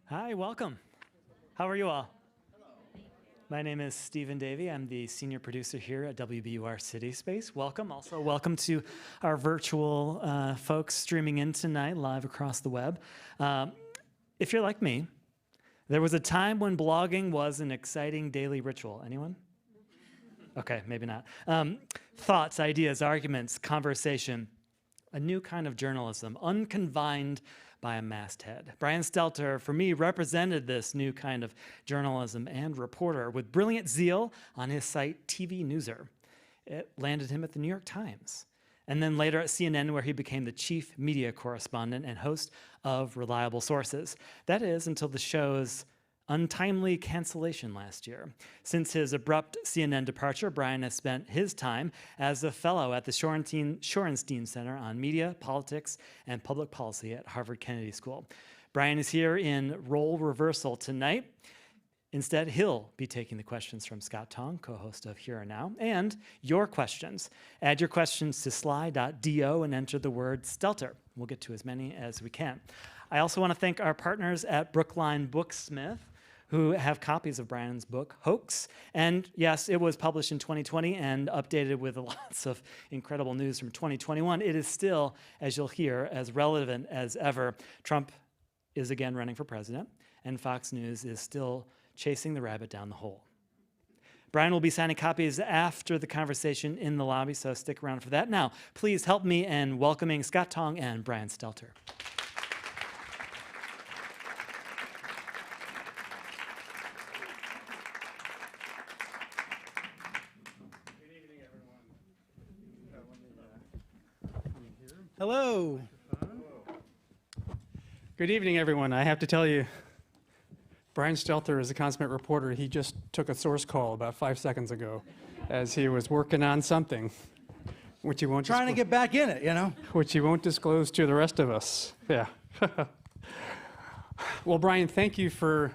Hi, welcome. How are you all? My name is Stephen Davey. I'm the senior producer here at WBUR CitySpace. Welcome. Also, welcome to our virtual folks streaming in tonight live across the web. If you're like me, there was a time when blogging was an exciting daily ritual. Anyone? Okay, maybe not. Thoughts, ideas, arguments, conversation, a new kind of journalism, unconfined by a masthead. Brian Stelter, for me, represented this new kind of journalism and reporter with brilliant zeal on his site, TV Newser. It landed him at the New York Times, and then later at CNN, where he became the chief media correspondent and host of Reliable Sources. That is, until the show's untimely cancellation last year. Since his abrupt CNN departure, Brian has spent his time as a fellow at the Shorenstein Center on Media, Politics, and Public Policy at Harvard Kennedy School. Brian is here in role reversal tonight. Instead, he'll be taking the questions from Scott Tong, co-host of Here and Now, and your questions. Add your questions to sly.do and enter the word Stelter. We'll get to as many as we can. I also want to thank our partners at Brookline Booksmith, who have copies of Brian's book, Hoax. And yes, it was published in 2020 and updated with lots of incredible news from 2021. It is still, as you'll hear, as relevant as ever. Trump is again running for president, and Fox News is still chasing the rabbit down the hole. Brian will be signing copies after the conversation in the lobby, so stick around for that. Now, please help me in welcoming Scott Tong and Brian Stelter. Hello. Good evening, everyone. I have to tell you, Brian Stelter is a consummate reporter. He just took a source call about 5 seconds ago as he was working on something, which he won't trying to get back in it, you know? Which he won't disclose to the rest of us. Yeah. Well, Brian, thank you for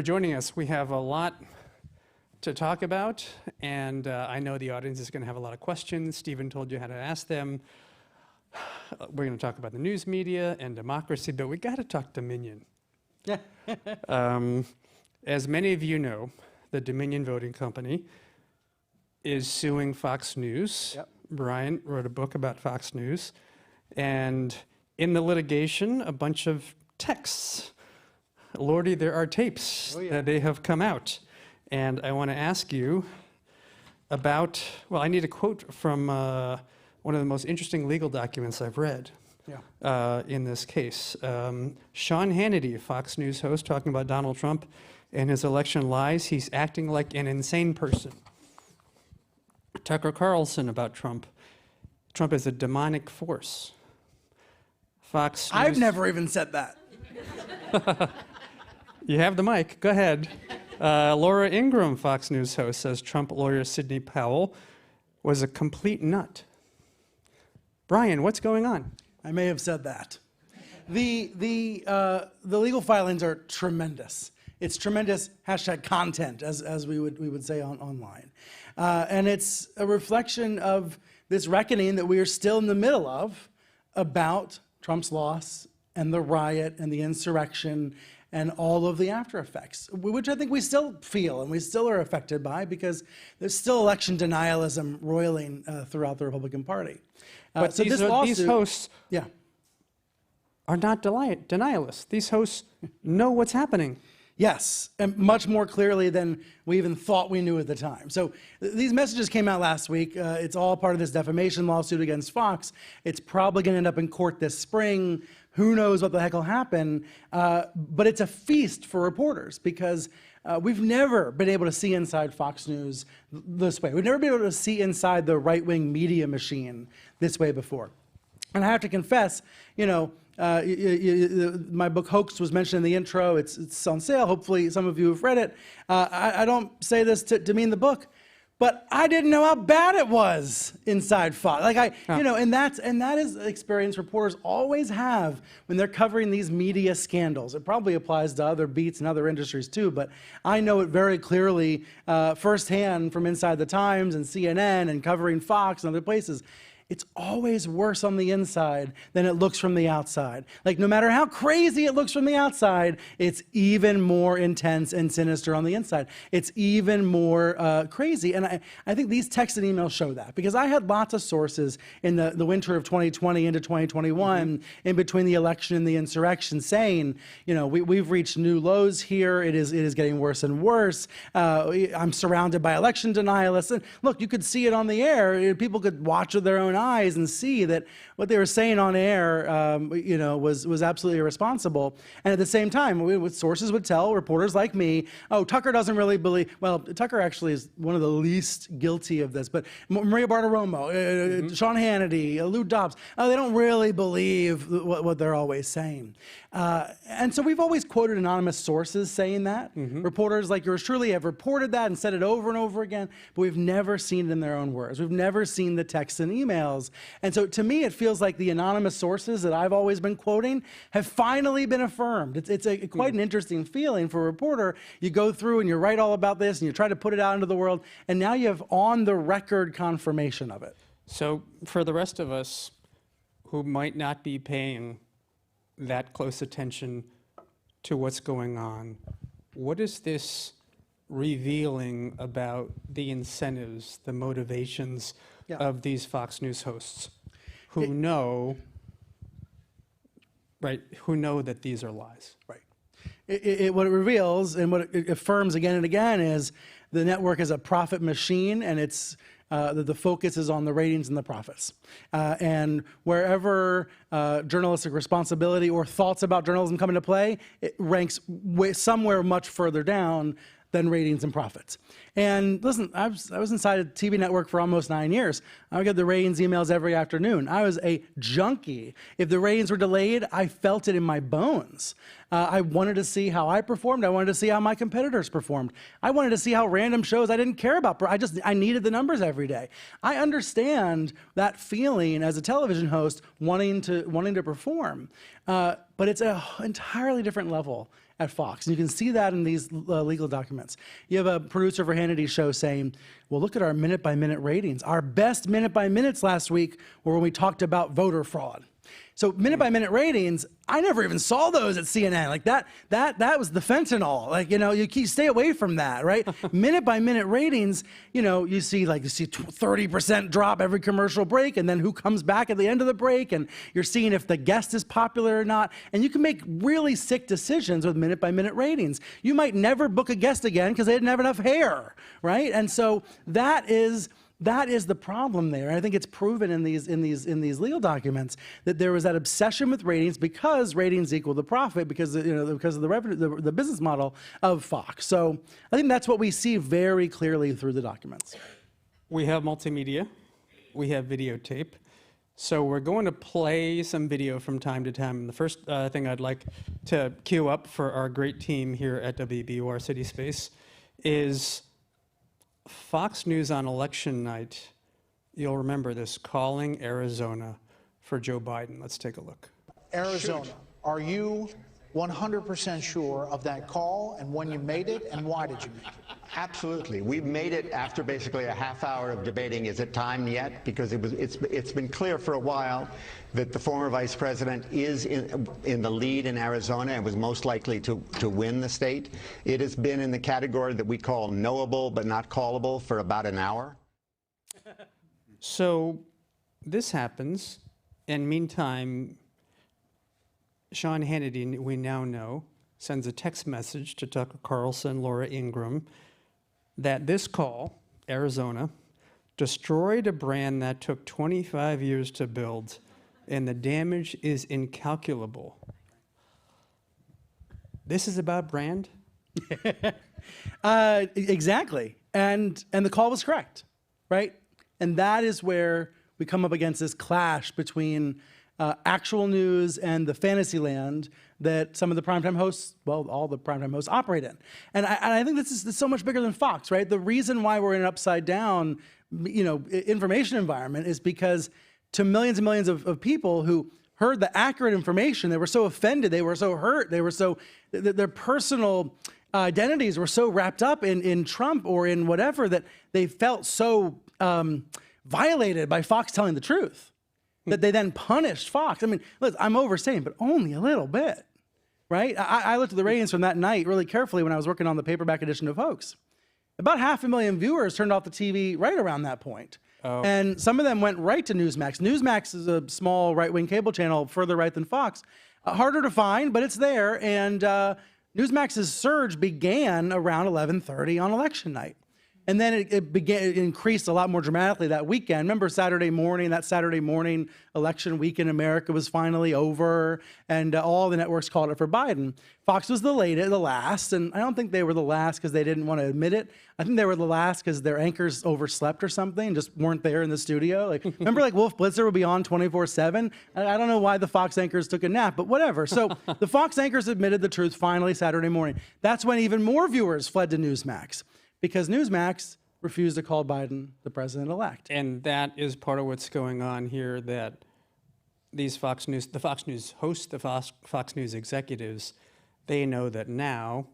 joining us. We have a lot to talk about, and I know the audience is going to have a lot of questions. Stephen told you how to ask them. We're going to talk about the news media and democracy, but we got to talk Dominion. Yeah. As many of you know, the Dominion Voting Company is suing Fox News. Yep. Brian wrote a book about Fox News, and in the litigation, a bunch of texts. Lordy, there are tapes that they have come out, and I want to ask you about, well, I need a quote from one of the most interesting legal documents I've read in this case. Sean Hannity, Fox News host, talking about Donald Trump and his election lies. He's acting like an insane person. Tucker Carlson about Trump. Trump is a demonic force. Fox News. I've never even said that. You have the mic. Go ahead. Laura Ingraham, Fox News host, says Trump lawyer Sidney Powell was a complete nut. Brian, what's going on? I may have said that. The legal filings are tremendous. It's tremendous #content, as we would say online. And it's a reflection of this reckoning that we are still in the middle of about Trump's loss and the riot and the insurrection and all of the after effects, which I think we still feel and we still are affected by, because there's still election denialism roiling throughout the Republican Party. But so these hosts are not denialists. These hosts know what's happening. Yes, and much more clearly than we even thought we knew at the time. So these messages came out last week. It's all part of this defamation lawsuit against Fox. It's probably going to end up in court this spring. Who knows what the heck will happen? But it's a feast for reporters, because we've never been able to see inside Fox News this way. We've never been able to see inside the right-wing media machine this way before. And I have to confess, you know, my book Hoax was mentioned in the intro. It's on sale. Hopefully some of you have read it. I don't say this to demean the book, but I didn't know how bad it was inside Fox. Like you know, and that is an experience reporters always have when they're covering these media scandals. It probably applies to other beats and other industries too, but I know it very clearly firsthand from inside the Times and CNN and covering Fox and other places. it's always worse on the inside than it looks from the outside. Like, no matter how crazy it looks from the outside, it's even more intense and sinister on the inside. It's even more crazy. And I think these texts and emails show that, because I had lots of sources in the winter of 2020 into 2021, in between the election and the insurrection, saying, we've reached new lows here. It is getting worse and worse. I'm surrounded by election denialists. And look, you could see it on the air. People could watch with their own eyes and see that what they were saying on air, was absolutely irresponsible. And at the same time, sources would tell reporters like me, oh, Tucker doesn't really believe. Well, Tucker actually is one of the least guilty of this. But Maria Bartiromo, Sean Hannity, Lou Dobbs, they don't really believe what they're always saying. And so we've always quoted anonymous sources saying that. Reporters like yours truly have reported that and said it over and over again, but we've never seen it in their own words. We've never seen the texts and emails. And so to me, it feels like the anonymous sources that I've always been quoting have finally been affirmed. It's quite an interesting feeling for a reporter. You go through and you write all about this and you try to put it out into the world, and now you have on the record confirmation of it. So for the rest of us who might not be paying that close attention to what's going on, what is this revealing about the incentives, the motivations of these Fox News hosts who know that these are lies? Right. What it reveals and what it affirms again and again is the network is a profit machine, and it's the focus is on the ratings and the profits. And wherever journalistic responsibility or thoughts about journalism come into play, it ranks somewhere much further down than ratings and profits. And listen, I was inside a TV network for almost 9 years. I would get the ratings emails every afternoon. I was a junkie. If the ratings were delayed, I felt it in my bones. I wanted to see how I performed. I wanted to see how my competitors performed. I wanted to see how random shows I didn't care about. I needed the numbers every day. I understand that feeling as a television host, wanting to perform. But it's an entirely different level at Fox. And you can see that in these legal documents. You have a producer for Hannity's show saying, well, look at our minute-by-minute ratings. Our best minute-by-minutes last week were when we talked about voter fraud. So minute-by-minute ratings, I never even saw those at CNN. Like that was the fentanyl. Like, you stay away from that, right? Minute-by-minute ratings, you see 30% drop every commercial break, and then who comes back at the end of the break, and you're seeing if the guest is popular or not. And you can make really sick decisions with minute-by-minute ratings. You might never book a guest again because they didn't have enough hair, right? And so that is the problem there. And I think it's proven in these legal documents that there was that obsession with ratings because ratings equal the profit because of the revenue, the business model of Fox. So I think that's what we see very clearly through the documents. We have multimedia, we have videotape. So we're going to play some video from time to time. And the first thing I'd like to queue up for our great team here at WBUR CitySpace is Fox News on election night. You'll remember this, calling Arizona for Joe Biden. Let's take a look. Arizona, are you 100% sure of that call and when you made it, and why did you make it? Absolutely. We made it after basically a half hour of debating. Is it time yet? Because it's been clear for a while that the former vice president is in the lead in Arizona and was most likely to win the state. It has been in the category that we call knowable but not callable for about an hour. So this happens, and meantime, Sean Hannity, we now know, sends a text message to Tucker Carlson, Laura Ingraham, that this call, Arizona, destroyed a brand that took 25 years to build, and the damage is incalculable. This is about brand? Exactly. And the call was correct, right? And that is where we come up against this clash between actual news and the fantasy land that some of the primetime hosts, well, all the primetime hosts operate in. And I think this is so much bigger than Fox, right? The reason why we're in an upside down, information environment is because to millions and millions of people who heard the accurate information, they were so offended, they were so hurt, their personal identities were so wrapped up in Trump or in whatever that they felt so violated by Fox telling the truth, that they then punished Fox. I mean, look, I'm overstating, but only a little bit, right? I looked at the ratings from that night really carefully when I was working on the paperback edition of Hoax. About 500,000 viewers turned off the TV right around that point. Oh. And some of them went right to Newsmax. Newsmax is a small right-wing cable channel further right than Fox. Harder to find, but it's there. And Newsmax's surge began around 11:30 on election night. And then it increased a lot more dramatically that weekend. Remember that Saturday morning election week in America was finally over, and all the networks called it for Biden. Fox was the last, and I don't think they were the last because they didn't want to admit it. I think they were the last because their anchors overslept or something, just weren't there in the studio. Like, remember, like Wolf Blitzer would be on 24/7? I don't know why the Fox anchors took a nap, but whatever. So the Fox anchors admitted the truth finally Saturday morning. That's when even more viewers fled to Newsmax, because Newsmax refused to call Biden the president-elect. And that is part of what's going on here, that these the Fox News hosts, the Fox News executives, they know that now,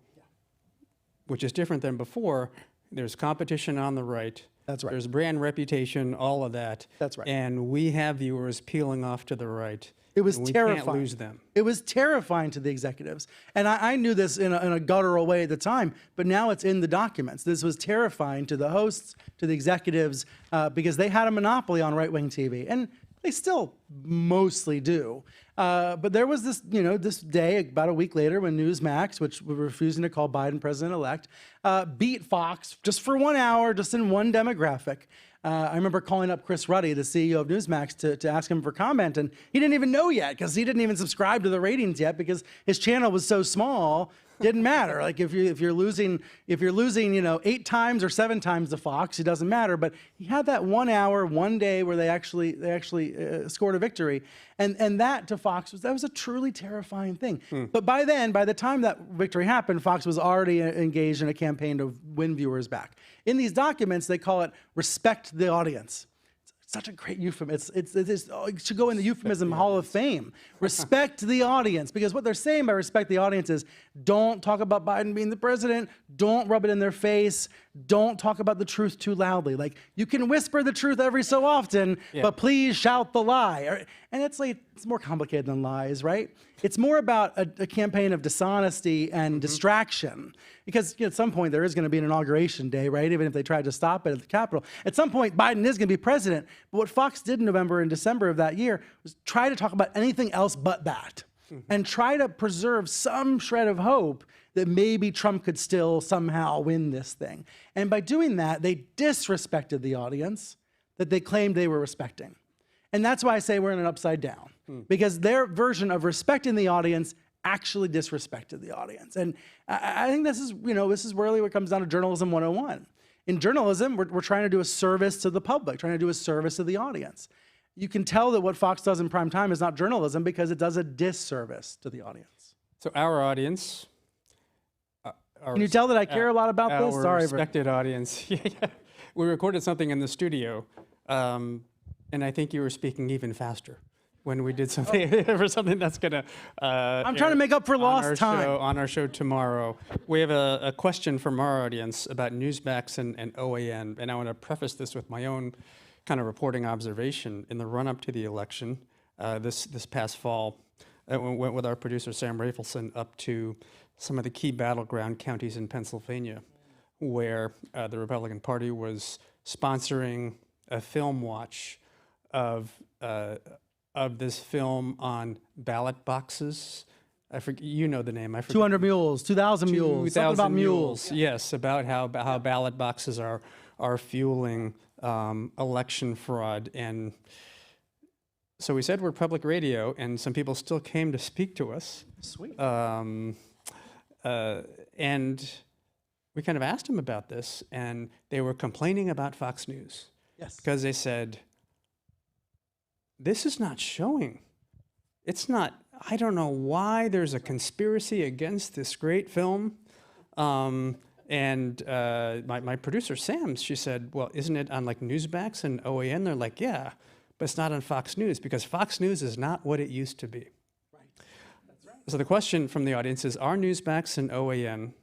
which is different than before, there's competition on the right. That's right. There's brand reputation, all of that. That's right. And we have viewers peeling off to the right. It was terrifying. We can't lose them. It was terrifying to the executives. And I knew this in a guttural way at the time, but now it's in the documents. This was terrifying to the hosts, to the executives, because they had a monopoly on right-wing TV. And they still mostly do. But there was this, this day about a week later when Newsmax, which were refusing to call Biden president-elect, beat Fox just for 1 hour, just in one demographic. I remember calling up Chris Ruddy, the CEO of Newsmax, to ask him for comment, and he didn't even know yet because he didn't even subscribe to the ratings yet because his channel was so small. Didn't matter. Like if you're losing 8 times or 7 times to Fox, it doesn't matter. But he had that 1 hour, one day where they actually scored a victory, and that to Fox was a truly terrifying thing. But by the time that victory happened, Fox was already engaged in a campaign to win viewers back. In these documents, they call it respect the audience. Such a great euphemism. It should go in the euphemism Hall of Fame. Respect the audience, because what they're saying by respect the audience is don't talk about Biden being the president, don't rub it in their face, don't talk about the truth too loudly. Like, you can whisper the truth every so often, but please shout the lie. And it's more complicated than lies, right? It's more about a campaign of dishonesty and distraction. Because at some point there is going to be an inauguration day, right? Even if they tried to stop it at the Capitol. At some point, Biden is going to be president. But what Fox did in November and December of that year was try to talk about anything else but that. And try to preserve some shred of hope that maybe Trump could still somehow win this thing. And by doing that, they disrespected the audience that they claimed they were respecting. And that's why I say we're in an upside down. Because their version of respecting the audience actually disrespected the audience. And I think this is really what comes down to journalism 101. In journalism, we're trying to do a service to the public, trying to do a service to the audience. You can tell that what Fox does in prime time is not journalism because it does a disservice to the audience. So our audience... Can you tell that I care a lot about this? Our respected audience. We recorded something in the studio, and I think you were speaking even faster when we did something for something that's going to I'm trying to make up for lost time. On our show tomorrow. We have a question from our audience about Newsmax and OAN, and I want to preface this with my own kind of reporting observation. In the run-up to the election, this past fall, I went with our producer Sam Rafelson up to some of the key battleground counties in Pennsylvania, where the Republican Party was sponsoring a film watch of this film on ballot boxes. I forget, you know the name. I forget. 200 mules, 2,000 mules, something about mules. Yes, about how ballot boxes are fueling election fraud. And so we said we're public radio, and some people still came to speak to us. Sweet. And we kind of asked them about this, and they were complaining about Fox News. Yes. Because they said, this is not showing. It's not, I don't know why there's a conspiracy against this great film. And my producer, Sam, she said, well, isn't it on like Newsmax and OAN? They're like, yeah, but it's not on Fox News because Fox News is not what it used to be. So the question from the audience is, are Newsmax and OAN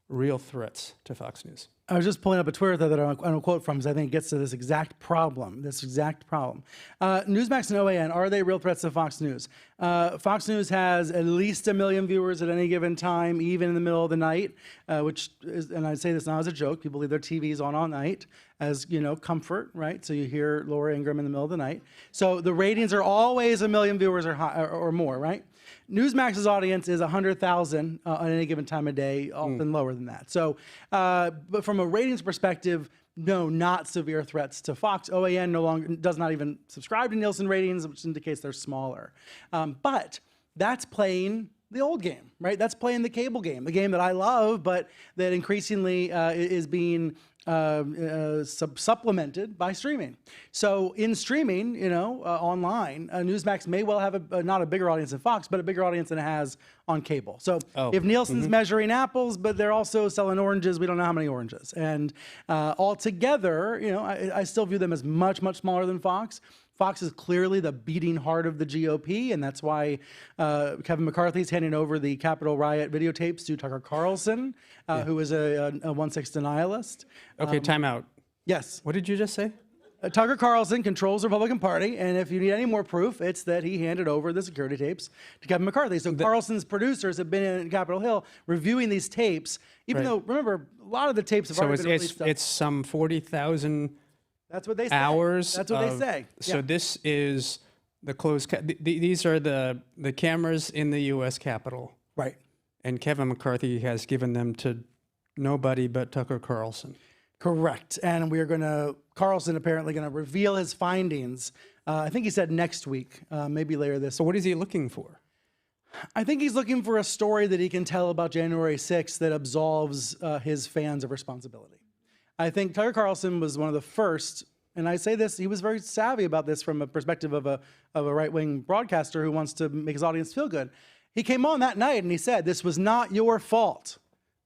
real threats to Fox News? I was just pulling up a Twitter thread that I don't quote from because I think it gets to this exact problem. Newsmax and OAN, are they real threats to Fox News? Fox News has at least 1 million viewers at any given time, even in the middle of the night, which is, and I say this not as a joke, people leave their TVs on all night as, comfort, right? So you hear Laura Ingraham in the middle of the night. So the ratings are always 1 million viewers or more, right? Newsmax's audience is 100,000 on any given time of day, often lower than that. So, but from a ratings perspective, no, not severe threats to Fox. OAN does not even subscribe to Nielsen ratings, which indicates they're smaller. But that's playing the old game, right? That's playing the cable game, the game that I love, but that increasingly is being supplemented by streaming. So in streaming, online, Newsmax may well have not a bigger audience than Fox, but a bigger audience than it has on cable. So if Nielsen's measuring apples, but they're also selling oranges, we don't know how many oranges. And altogether, I still view them as much, much smaller than Fox. Fox is clearly the beating heart of the GOP, and that's why Kevin McCarthy's handing over the Capitol riot videotapes to Tucker Carlson, who is a 1/6 denialist. Okay, time out. Yes. What did you just say? Tucker Carlson controls the Republican Party, and if you need any more proof, it's that he handed over the security tapes to Kevin McCarthy. So Carlson's producers have been in Capitol Hill reviewing these tapes, even though, remember, a lot of the tapes have already been released. It's some 40,000 That's what they say. hours. That's what they say. So this is the closed. These are the cameras in the U.S. Capitol, Right. and Kevin McCarthy has given them to nobody but Tucker Carlson. Correct. And Carlson apparently going to reveal his findings. I think he said next week, maybe later this. So what is he looking for? I think he's looking for a story that he can tell about January 6th that absolves his fans of responsibility. I think Tucker Carlson was one of the first, and I say this, he was very savvy about this from a perspective of a right-wing broadcaster who wants to make his audience feel good. He came on that night and he said, this was not your fault,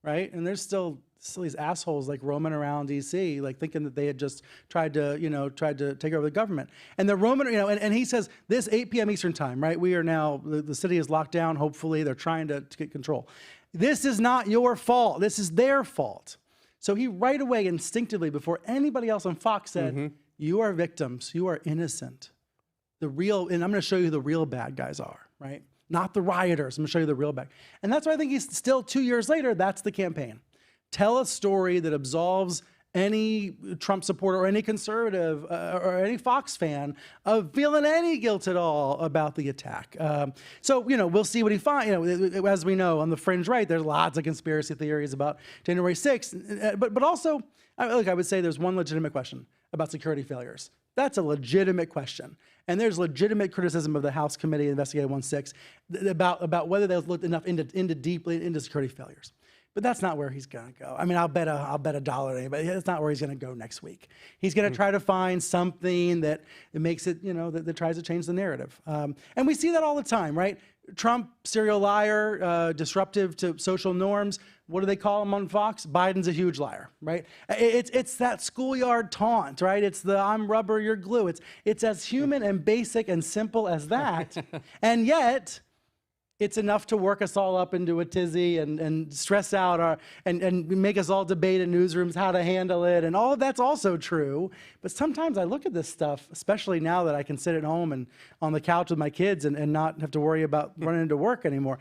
right? And there's still these assholes like roaming around DC, like thinking that they had just tried to take over the government. And they're roaming, and he says, this 8 p.m. Eastern time, right? We are now, the city is locked down, hopefully. They're trying to get control. This is not your fault. This is their fault. So he right away, instinctively, before anybody else on Fox said, you are victims, you are innocent. And I'm going to show you who the real bad guys are, right? Not the rioters. I'm going to show you the real bad. And that's why I think he's still 2 years later, that's the campaign. Tell a story that absolves any Trump supporter or any conservative or any Fox fan of feeling any guilt at all about the attack. So, we'll see what he finds. As we know, on the fringe right, there's lots of conspiracy theories about January 6th. But also, I would say there's one legitimate question about security failures. That's a legitimate question. And there's legitimate criticism of the House Committee investigated 1/6 about whether they've looked enough deeply into security failures. But that's not where he's going to go. I mean, I'll bet $1, but that's not where he's going to go next week. He's going to try to find something that makes it, that tries to change the narrative. And we see that all the time, right? Trump, serial liar, disruptive to social norms. What do they call him on Fox? Biden's a huge liar, right? It's that schoolyard taunt, right? It's the I'm rubber, you're glue. It's as human and basic and simple as that. And yet, it's enough to work us all up into a tizzy and stress out and make us all debate in newsrooms how to handle it. And all of that's also true. But sometimes I look at this stuff, especially now that I can sit at home and on the couch with my kids and not have to worry about running into work anymore.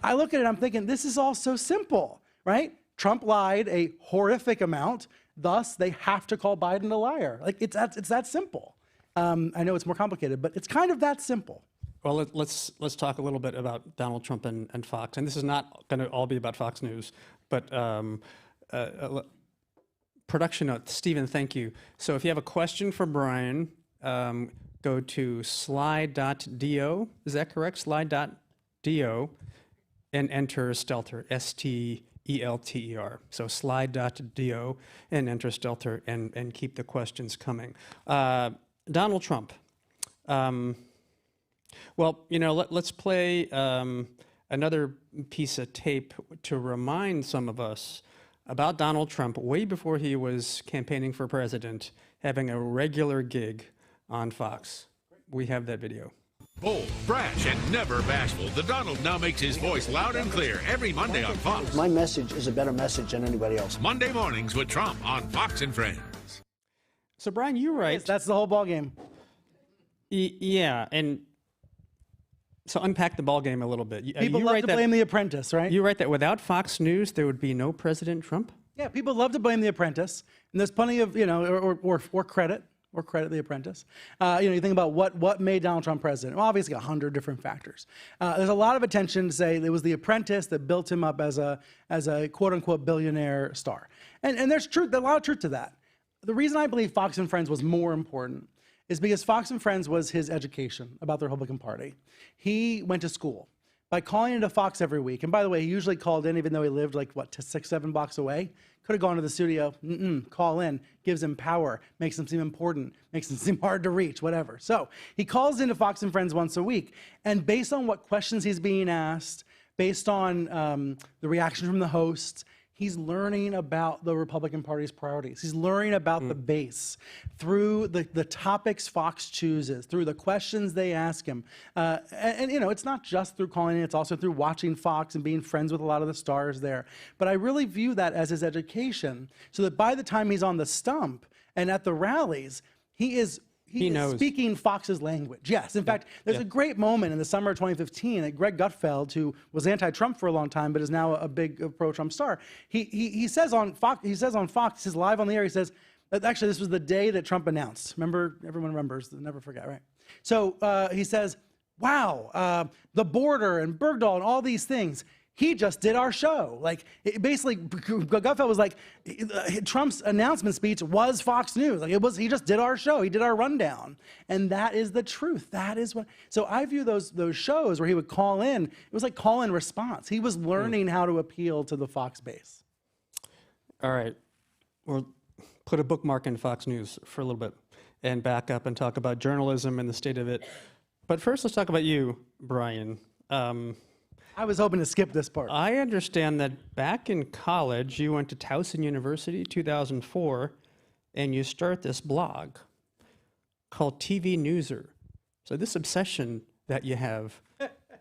I look at it, I'm thinking, this is all so simple, right? Trump lied a horrific amount. Thus, they have to call Biden a liar. Like, it's that simple. I know it's more complicated, but it's kind of that simple. Well, let's talk a little bit about Donald Trump and Fox. And this is not going to all be about Fox News, but production note. Stephen, thank you. So if you have a question for Brian, go to slide.do. Is that correct? Slide.do and enter Stelter, Stelter. So slide.do and enter Stelter and keep the questions coming. Donald Trump. Well, let's play another piece of tape to remind some of us about Donald Trump way before he was campaigning for president, having a regular gig on Fox. We have that video. Bold, brash, and never bashful, the Donald now makes his voice loud and clear every Monday on Fox. My message is a better message than anybody else. Monday mornings with Trump on Fox and Friends. So, Brian, you're right. That's the whole ball game. Yeah, and so unpack the ball game a little bit. People love to blame The Apprentice, right? You write that without Fox News, there would be no President Trump? Yeah, people love to blame The Apprentice, and there's plenty of, or credit The Apprentice. You think about what made Donald Trump president. Well, obviously 100 different factors. There's a lot of attention to say it was The Apprentice that built him up as a quote unquote billionaire star. And there's a lot of truth to that. The reason I believe Fox and Friends was more important is because Fox and Friends was his education about the Republican Party. He went to school. By calling into Fox every week, and by the way, he usually called in even though he lived like, 6-7 blocks away. Could have gone to the studio, call in, gives him power, makes him seem important, makes him seem hard to reach, whatever. So he calls into Fox and Friends once a week, and based on what questions he's being asked, based on the reaction from the hosts, he's learning about the Republican Party's priorities. He's learning about the base through the topics Fox chooses, through the questions they ask him. And it's not just through calling in, it's also through watching Fox and being friends with a lot of the stars there. But I really view that as his education, so that by the time he's on the stump and at the rallies, he is speaking Fox's language. Yes, in fact, there's a great moment in the summer of 2015 that Greg Gutfeld, who was anti-Trump for a long time, but is now a big pro-Trump star, he says on Fox, he says live on the air, he says, actually, this was the day that Trump announced. Remember, everyone remembers, never forget, right? So he says, wow, the border and Bergdahl and all these things, he just did our show. Like, basically, Gutfeld was like, Trump's announcement speech was Fox News. Like, he just did our show. He did our rundown. And that is the truth. That is what, so I view those shows where he would call in, it was like call and response. He was learning how to appeal to the Fox base. All right. We'll put a bookmark in Fox News for a little bit and back up and talk about journalism and the state of it. But first, let's talk about you, Brian. I was hoping to skip this part. I understand that back in college, you went to Towson University, 2004, and you start this blog called TV Newser. So this obsession that you have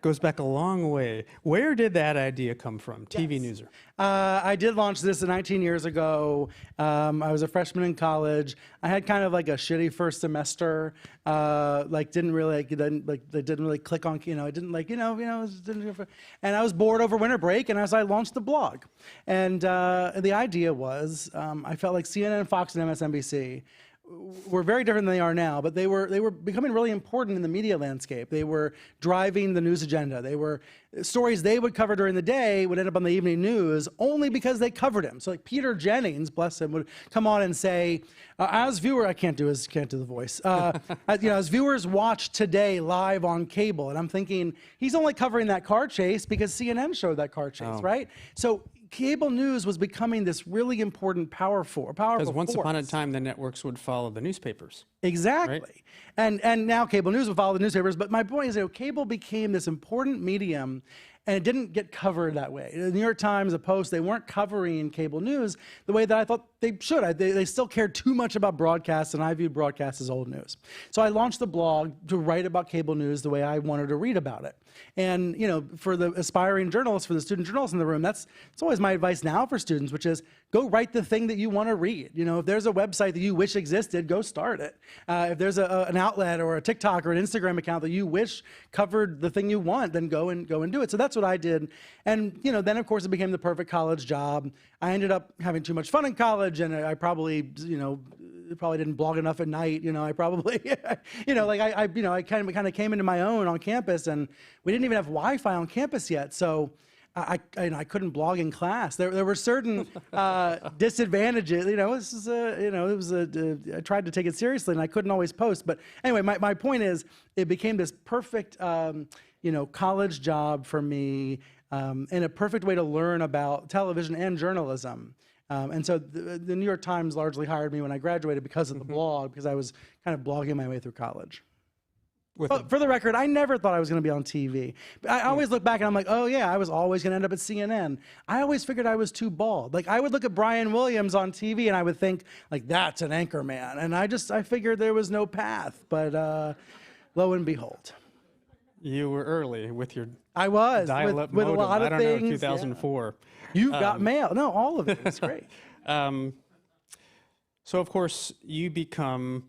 goes back a long way. Where did that idea come from, TV Newser? I did launch this 19 years ago. I was a freshman in college. I had kind of like a shitty first semester. Didn't really click on, and I was bored over winter break, and as I launched the blog, and the idea was, I felt like CNN, Fox, and MSNBC were very different than they are now, but they were becoming really important in the media landscape. They were driving the news agenda. They were stories they would cover during the day would end up on the evening news only because they covered him. So like Peter Jennings, bless him, would come on and say, as viewer, I can't do the voice. As viewers watch today live on cable, and I'm thinking he's only covering that car chase because CNN showed that car chase, right? So cable news was becoming this really important powerful Because once force. upon a time, the networks would follow the newspapers. Exactly. Right? And now cable news would follow the newspapers. But my point is, cable became this important medium, and it didn't get covered that way. The New York Times, the Post, they weren't covering cable news the way that I thought they should. They still cared too much about broadcasts, and I viewed broadcasts as old news. So I launched the blog to write about cable news the way I wanted to read about it. And, for the aspiring journalists, for the student journalists in the room, it's always my advice now for students, which is go write the thing that you want to read. If there's a website that you wish existed, go start it. If there's an outlet or a TikTok or an Instagram account that you wish covered the thing you want, then go and do it. So that's what I did. And, then of course it became the perfect college job. I ended up having too much fun in college, and I probably, probably didn't blog enough at night. I probably, I kind of came into my own on campus, and we didn't even have Wi-Fi on campus yet. So I couldn't blog in class. There were certain disadvantages. I tried to take it seriously, and I couldn't always post. But anyway, my point is, it became this perfect, college job for me, and a perfect way to learn about television and journalism. And so the New York Times largely hired me when I graduated because of the blog, because I was kind of blogging my way through college. But for the record, I never thought I was going to be on TV. I always look back and I'm like, oh yeah, I was always going to end up at CNN. I always figured I was too bald. Like I would look at Brian Williams on TV and I would think like, that's an anchor man. And I figured there was no path, but lo and behold. You were early with your I was dial-up with a modem. lot of I don't things. know, 2004. You've got mail. No, all of it. It's great. So, of course, you become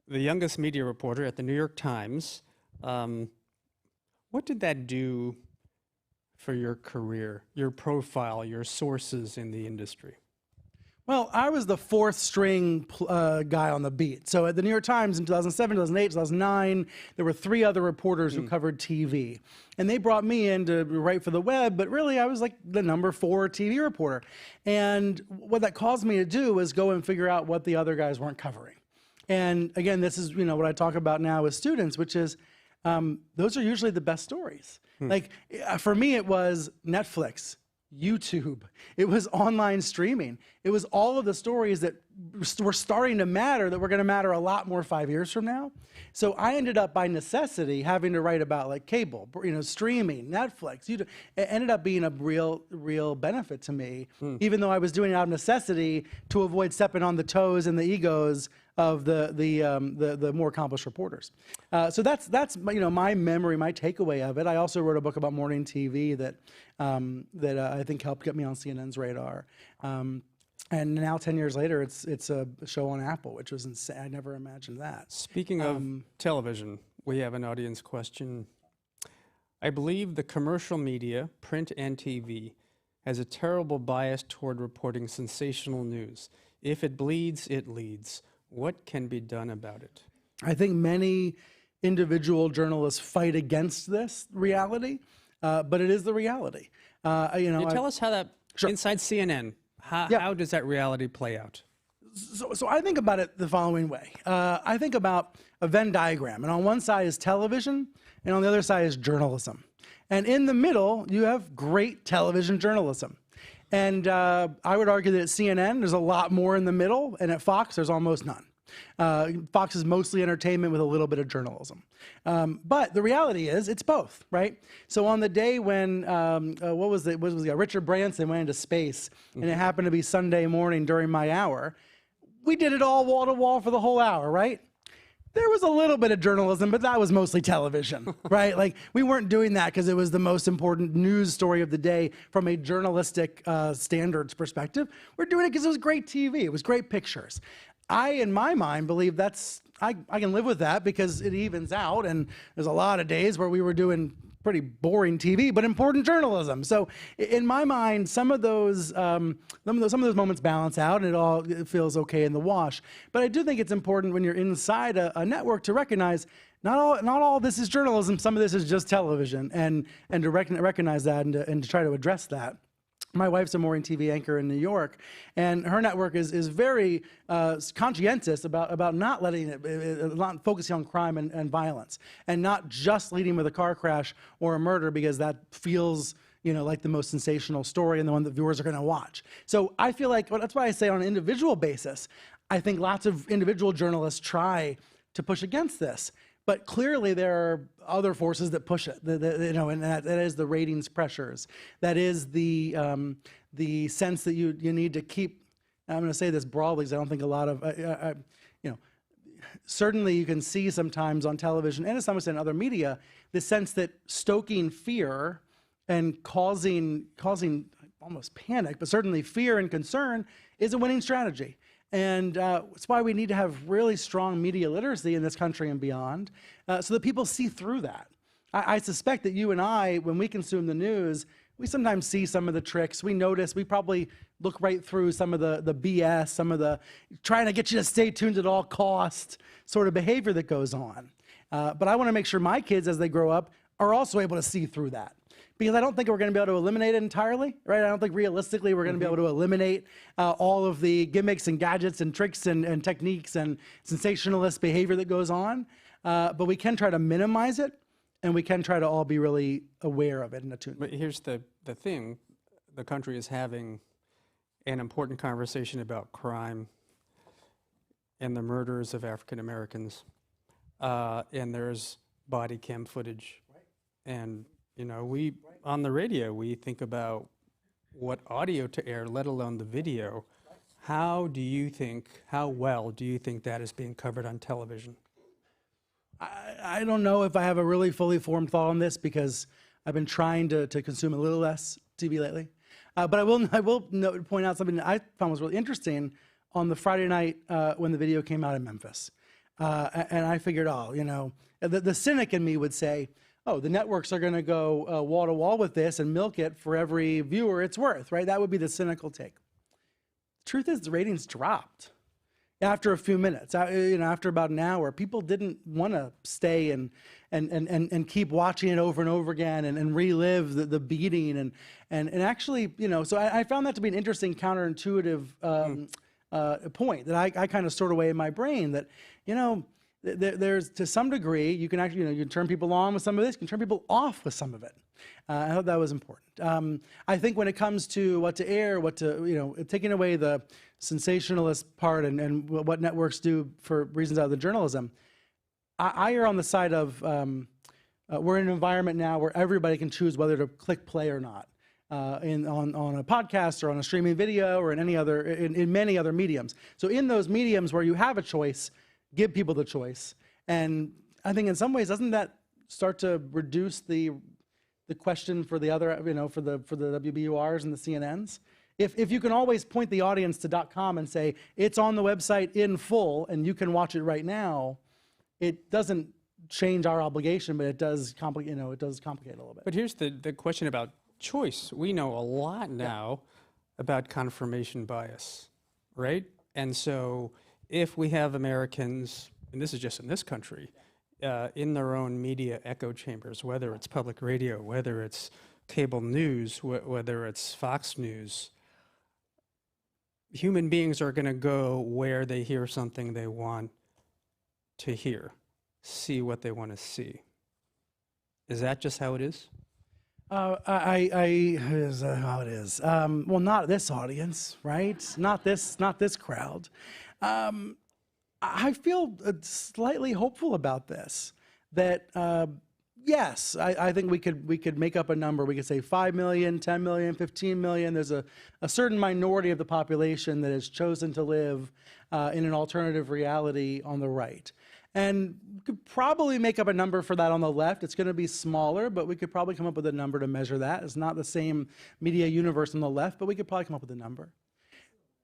the youngest media reporter at the New York Times. What did that do for your career, your profile, your sources in the industry? Well, I was the fourth string guy on the beat. So at the New York Times in 2007, 2008, 2009, there were 3 other reporters who covered TV. And they brought me in to write for the web, but really I was like the number 4 TV reporter. And what that caused me to do was go and figure out what the other guys weren't covering. And again, this is what I talk about now with students, which is those are usually the best stories. Like for me, it was Netflix, YouTube, it was online streaming. It was all of the stories that were starting to matter, that were going to matter a lot more 5 years from now. So I ended up by necessity having to write about like cable, streaming, Netflix. It ended up being a real benefit to me, even though I was doing it out of necessity to avoid stepping on the toes and the egos of the more accomplished reporters. So that's my memory, my takeaway of it. I also wrote a book about morning TV that I think helped get me on CNN's radar. And now 10 years later, it's a show on Apple, which was insane. I never imagined that. Speaking of television, we have an audience question. I believe the commercial media, print and TV, has a terrible bias toward reporting sensational news. If it bleeds, it leads. What can be done about it? I think many individual journalists fight against this reality, but it is the reality. Can you tell us how that, Sure. inside CNN, how does that reality play out? So I think about it the following way. I think about a Venn diagram, and on one side is television, and on the other side is journalism. And in the middle, you have great television journalism. And I would argue that at CNN, there's a lot more in the middle, and at Fox, there's almost none. Fox is mostly entertainment with a little bit of journalism. But the reality is, it's both, right? So on the day when, Richard Branson went into space, and it happened to be Sunday morning during my hour, we did it all wall to wall for the whole hour, right? There was a little bit of journalism, but that was mostly television, right? Like, we weren't doing that because it was the most important news story of the day from a journalistic standards perspective. We're doing it because it was great TV. It was great pictures. I, in my mind, believe I can live with that because it evens out, and there's a lot of days where we were doing pretty boring TV, but important journalism. So in my mind, some of those moments balance out, and it feels okay in the wash. But I do think it's important when you're inside a network to recognize not all this is journalism. Some of this is just television, and to recognize that and to try to address that. My wife's a morning TV anchor in New York, and her network is very conscientious about not letting not focusing on crime and violence, and not just leading with a car crash or a murder because that feels like the most sensational story and the one that viewers are going to watch. So I feel like that's why I say on an individual basis, I think lots of individual journalists try to push against this. But clearly there are other forces that push it, and that is the ratings pressures. That is the sense that you need to keep, I'm going to say this broadly because I don't think a lot of, certainly you can see sometimes on television and to some extent in other media, the sense that stoking fear and causing almost panic, but certainly fear and concern is a winning strategy. And it's why we need to have really strong media literacy in this country and beyond, so that people see through that. I suspect that you and I, when we consume the news, we sometimes see some of the tricks. We notice, we probably look right through some of the BS, some of the trying to get you to stay tuned at all cost sort of behavior that goes on. But I want to make sure my kids, as they grow up, are also able to see through that. Because I don't think we're going to be able to eliminate it entirely, right? I don't think realistically we're going to be able to eliminate all of the gimmicks and gadgets and tricks and techniques and sensationalist behavior that goes on. But we can try to minimize it, and we can try to all be really aware of it and attuned. But here's the thing. The country is having an important conversation about crime and the murders of African Americans. And there's body cam footage. Right. And we, on the radio, we think about what audio to air, let alone the video. How well do you think that is being covered on television? I don't know if I have a really fully formed thought on this because I've been trying to consume a little less TV lately. But I will point out something that I found was really interesting on the Friday night when the video came out in Memphis. And I figured, the cynic in me would say, oh, the networks are going to go wall to wall with this and milk it for every viewer it's worth, right? That would be the cynical take. The truth is the ratings dropped after a few minutes, after about an hour. People didn't want to stay and keep watching it over and over again and relive the beating and actually, so I found that to be an interesting counterintuitive point that I kind of stored away in my brain that, there's to some degree, you can actually, you can turn people on with some of this, you can turn people off with some of it. I thought that was important. I think when it comes to what to air, taking away the sensationalist part and what networks do for reasons out of the journalism, I err on the side of we're in an environment now where everybody can choose whether to click play or not on a podcast or on a streaming video or in many other mediums. So in those mediums where you have a choice, give people the choice. And I think in some ways, doesn't that start to reduce the question for the other, for the WBURs and the CNNs? If you can always point the audience to .com and say, it's on the website in full and you can watch it right now, it doesn't change our obligation, but it does complicate, it does complicate a little bit. But here's the question about choice. We know a lot now about confirmation bias, right? And so if we have Americans, and this is just in this country, in their own media echo chambers, whether it's public radio, whether it's cable news, whether it's Fox News, human beings are going to go where they hear something they want to hear, see what they want to see. Is that just how it is? Is that how it is? Well, not this audience, right? Not this crowd. I feel slightly hopeful about this. That yes, I think we could make up a number. We could say 5 million, 10 million, 15 million. There's a certain minority of the population that has chosen to live in an alternative reality on the right. And we could probably make up a number for that on the left. It's going to be smaller, but we could probably come up with a number to measure that. It's not the same media universe on the left, but we could probably come up with a number.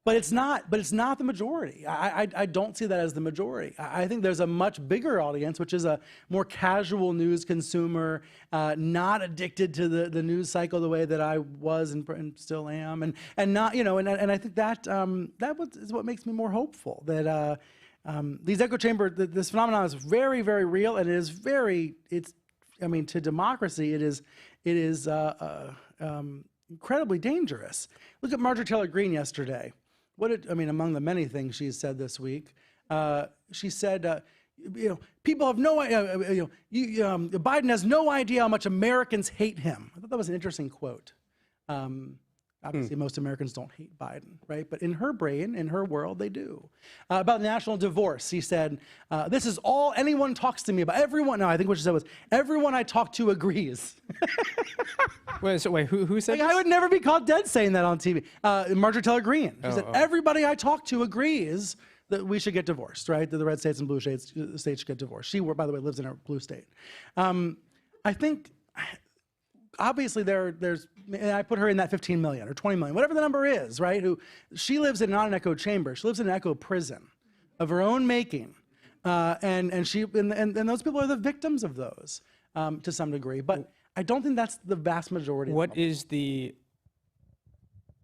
But it's not the majority. I don't see that as the majority. I think there's a much bigger audience, which is a more casual news consumer, not addicted to the news cycle the way that I was and still am, and not, and I think that is what makes me more hopeful that these echo chamber, this phenomenon is very, very real, and it is to democracy, it is incredibly dangerous. Look at Marjorie Taylor Greene yesterday. Among the many things she's said this week, she said, people have no idea, Biden has no idea how much Americans hate him. I thought that was an interesting quote. Obviously, most Americans don't hate Biden, right? But in her brain, in her world, they do. About national divorce, he said, this is all anyone talks to me about. Everyone, no, I think what she said was, everyone I talk to agrees. Wait, who said this? I would never be caught dead saying that on TV. Marjorie Taylor Greene. She said, everybody I talk to agrees that we should get divorced, right? That the red states and blue states should get divorced. She, by the way, lives in a blue state. I think, obviously, there's, and I put her in that 15 million or 20 million, whatever the number is, right? She lives in not an echo chamber. She lives in an echo prison of her own making. And those people are the victims of those to some degree. But I don't think that's the vast majority. What is the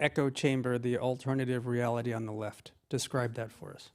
echo chamber, the alternative reality on the left? Describe that for us.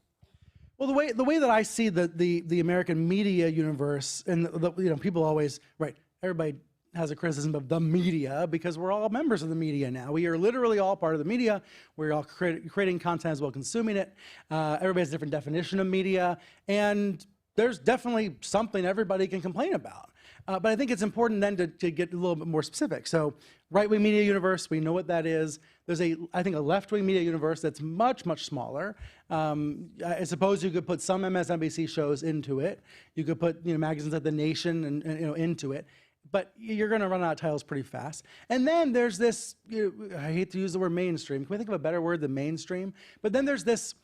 Well, the way that I see the American media universe, and people always, right, everybody has a criticism of the media because we're all members of the media now. We are literally all part of the media. We're all creating content as well, consuming it. Everybody has a different definition of media, and there's definitely something everybody can complain about. But I think it's important then to get a little bit more specific. So right-wing media universe, we know what that is. There's I think a left-wing media universe that's much, much smaller. I suppose you could put some MSNBC shows into it. You could put magazines like The Nation and into it. But you're going to run out of titles pretty fast. And then there's this, I hate to use the word mainstream. Can we think of a better word than mainstream? But then there's this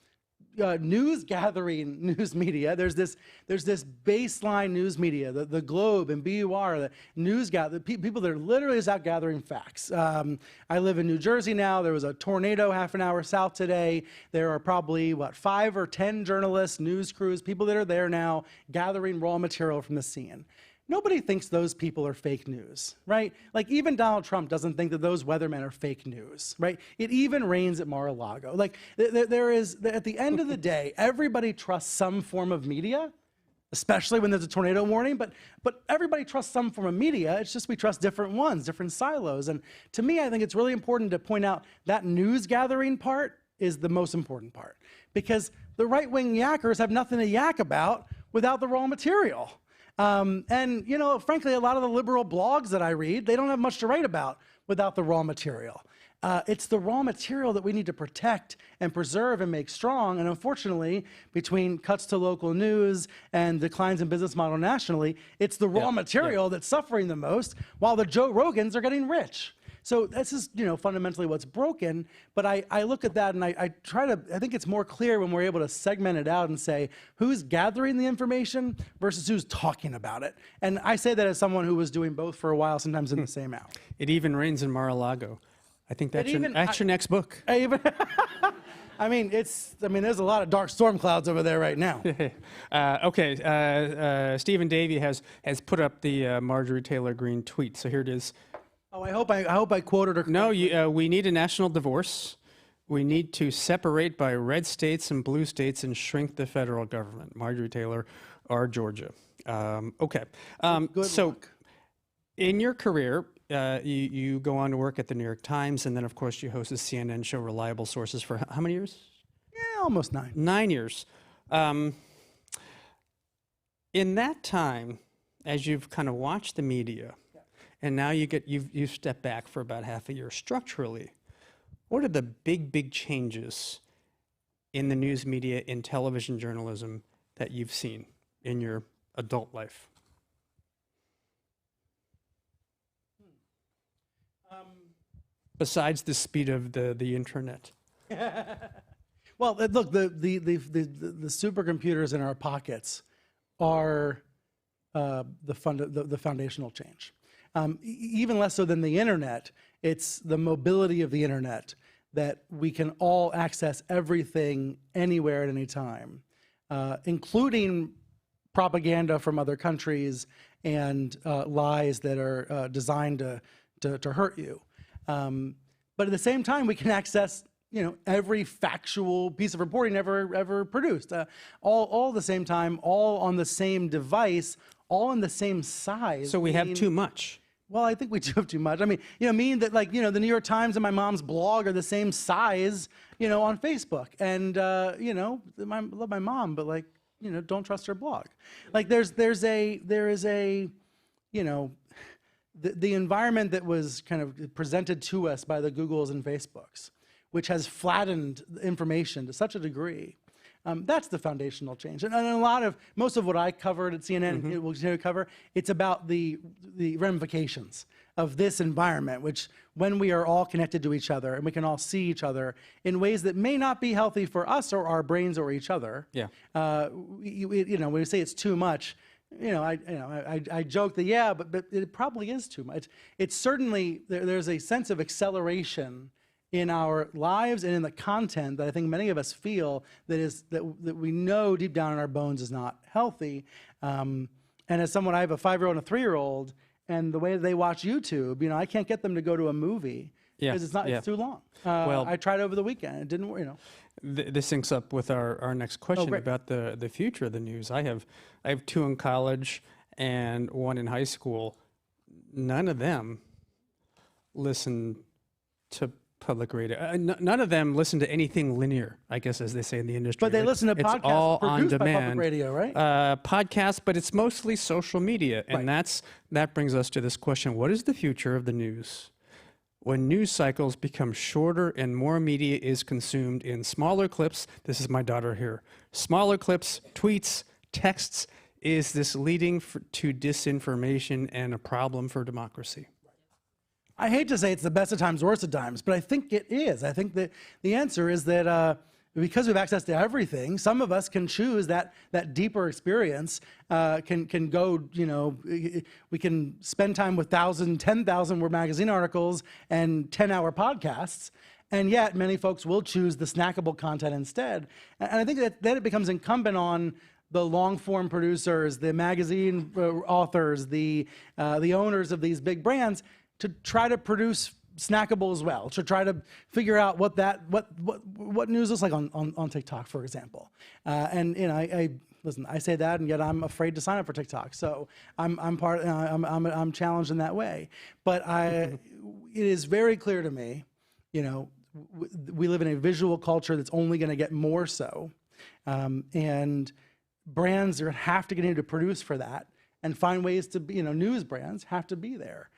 news gathering news media. There's this baseline news media, the Globe and BUR, the news people that are literally just out gathering facts. I live in New Jersey now. There was a tornado half an hour south today. There are probably 5 or 10 journalists, news crews, people that are there now gathering raw material from the scene. Nobody thinks those people are fake news, right? Like even Donald Trump doesn't think that those weathermen are fake news, right? It even rains at Mar-a-Lago. Like there is, at the end of the day, everybody trusts some form of media, especially when there's a tornado warning, but everybody trusts some form of media. It's just we trust different ones, different silos. And to me, I think it's really important to point out that news gathering part is the most important part, because the right-wing yackers have nothing to yak about without the raw material. And, you know, frankly, a lot of the liberal blogs that I read, they don't have much to write about without the raw material. It's the raw material that we need to protect and preserve and make strong. And unfortunately, between cuts to local news and declines in business model nationally, it's the raw material that's suffering the most, while the Joe Rogans are getting rich. So this is, you know, fundamentally what's broken. But I look at that and I think it's more clear when we're able to segment it out and say who's gathering the information versus who's talking about it. And I say that as someone who was doing both for a while, sometimes in the same hour. It even rains in Mar-a-Lago. I think that's your next book. I mean, there's a lot of dark storm clouds over there right now. Okay, Stephen Davey has put up the Marjorie Taylor Greene tweet. So here it is. Oh, I hope I quoted her correctly. No, we need a national divorce. We need to separate by red states and blue states and shrink the federal government. Marjorie Taylor, R. Georgia. Okay. Good so luck. In your career, you go on to work at the New York Times, and then, of course, you host the CNN show Reliable Sources for how many years? Yeah, almost 9. 9 years. In that time, as you've kind of watched the media, and now you step back for about half a year structurally, what are the big changes in the news media, in television journalism that you've seen in your adult life? Besides the speed of the internet. Well, look, the supercomputers in our pockets are the foundational change. Even less so than the internet, it's the mobility of the internet, that we can all access everything anywhere at any time, including propaganda from other countries and lies that are designed to hurt you. But at the same time, we can access, you know, every factual piece of reporting ever produced, all at the same time, all on the same device, all in the same size. So we have too much. Well, I think we do have too much. I mean, you know, meaning that, like, you know, the New York Times and my mom's blog are the same size, you know, on Facebook. And, you know, I love my mom, but, like, you know, don't trust her blog. Like, there is a, you know, the environment that was kind of presented to us by the Googles and Facebooks, which has flattened information to such a degree. That's the foundational change. And most of what I covered at CNN, it will continue to cover, it's about the ramifications of this environment, which when we are all connected to each other and we can all see each other in ways that may not be healthy for us or our brains or each other. Yeah. You know, when we say it's too much, you know, I joke that, but it probably is too much. It's certainly, there's a sense of acceleration in our lives and in the content that I think many of us feel that we know deep down in our bones is not healthy. And as someone, I have a 5-year-old and a 3-year-old, and the way they watch YouTube, you know, I can't get them to go to a movie because it's too long. Well, I tried over the weekend. It didn't work, you know. This syncs up with our next question about the future of the news. I have 2 in college and 1 in high school. None of them listen to public radio. None of them listen to anything linear, I guess, as they say in the industry. But they listen to podcasts all produced on demand. by public radio, right? Podcasts, but it's mostly social media. And that brings us to this question. What is the future of the news when news cycles become shorter and more media is consumed in smaller clips? This is my daughter here. Smaller clips, tweets, texts. Is this leading to disinformation and a problem for democracy? I hate to say it's the best of times, worst of times, but I think it is. I think that the answer is that because we have access to everything, some of us can choose that deeper experience, can go, we can spend time with 10,000 word magazine articles and 10-hour podcasts, and yet many folks will choose the snackable content instead. And I think that then it becomes incumbent on the long-form producers, the magazine authors, the owners of these big brands to try to produce snackable as well, to try to figure out what news looks like on TikTok, for example. And listen, I say that, and yet I'm afraid to sign up for TikTok. So I'm challenged in that way. But it is very clear to me, we live in a visual culture that's only going to get more so, and brands have to continue to produce for that and find ways to be, news brands have to be there.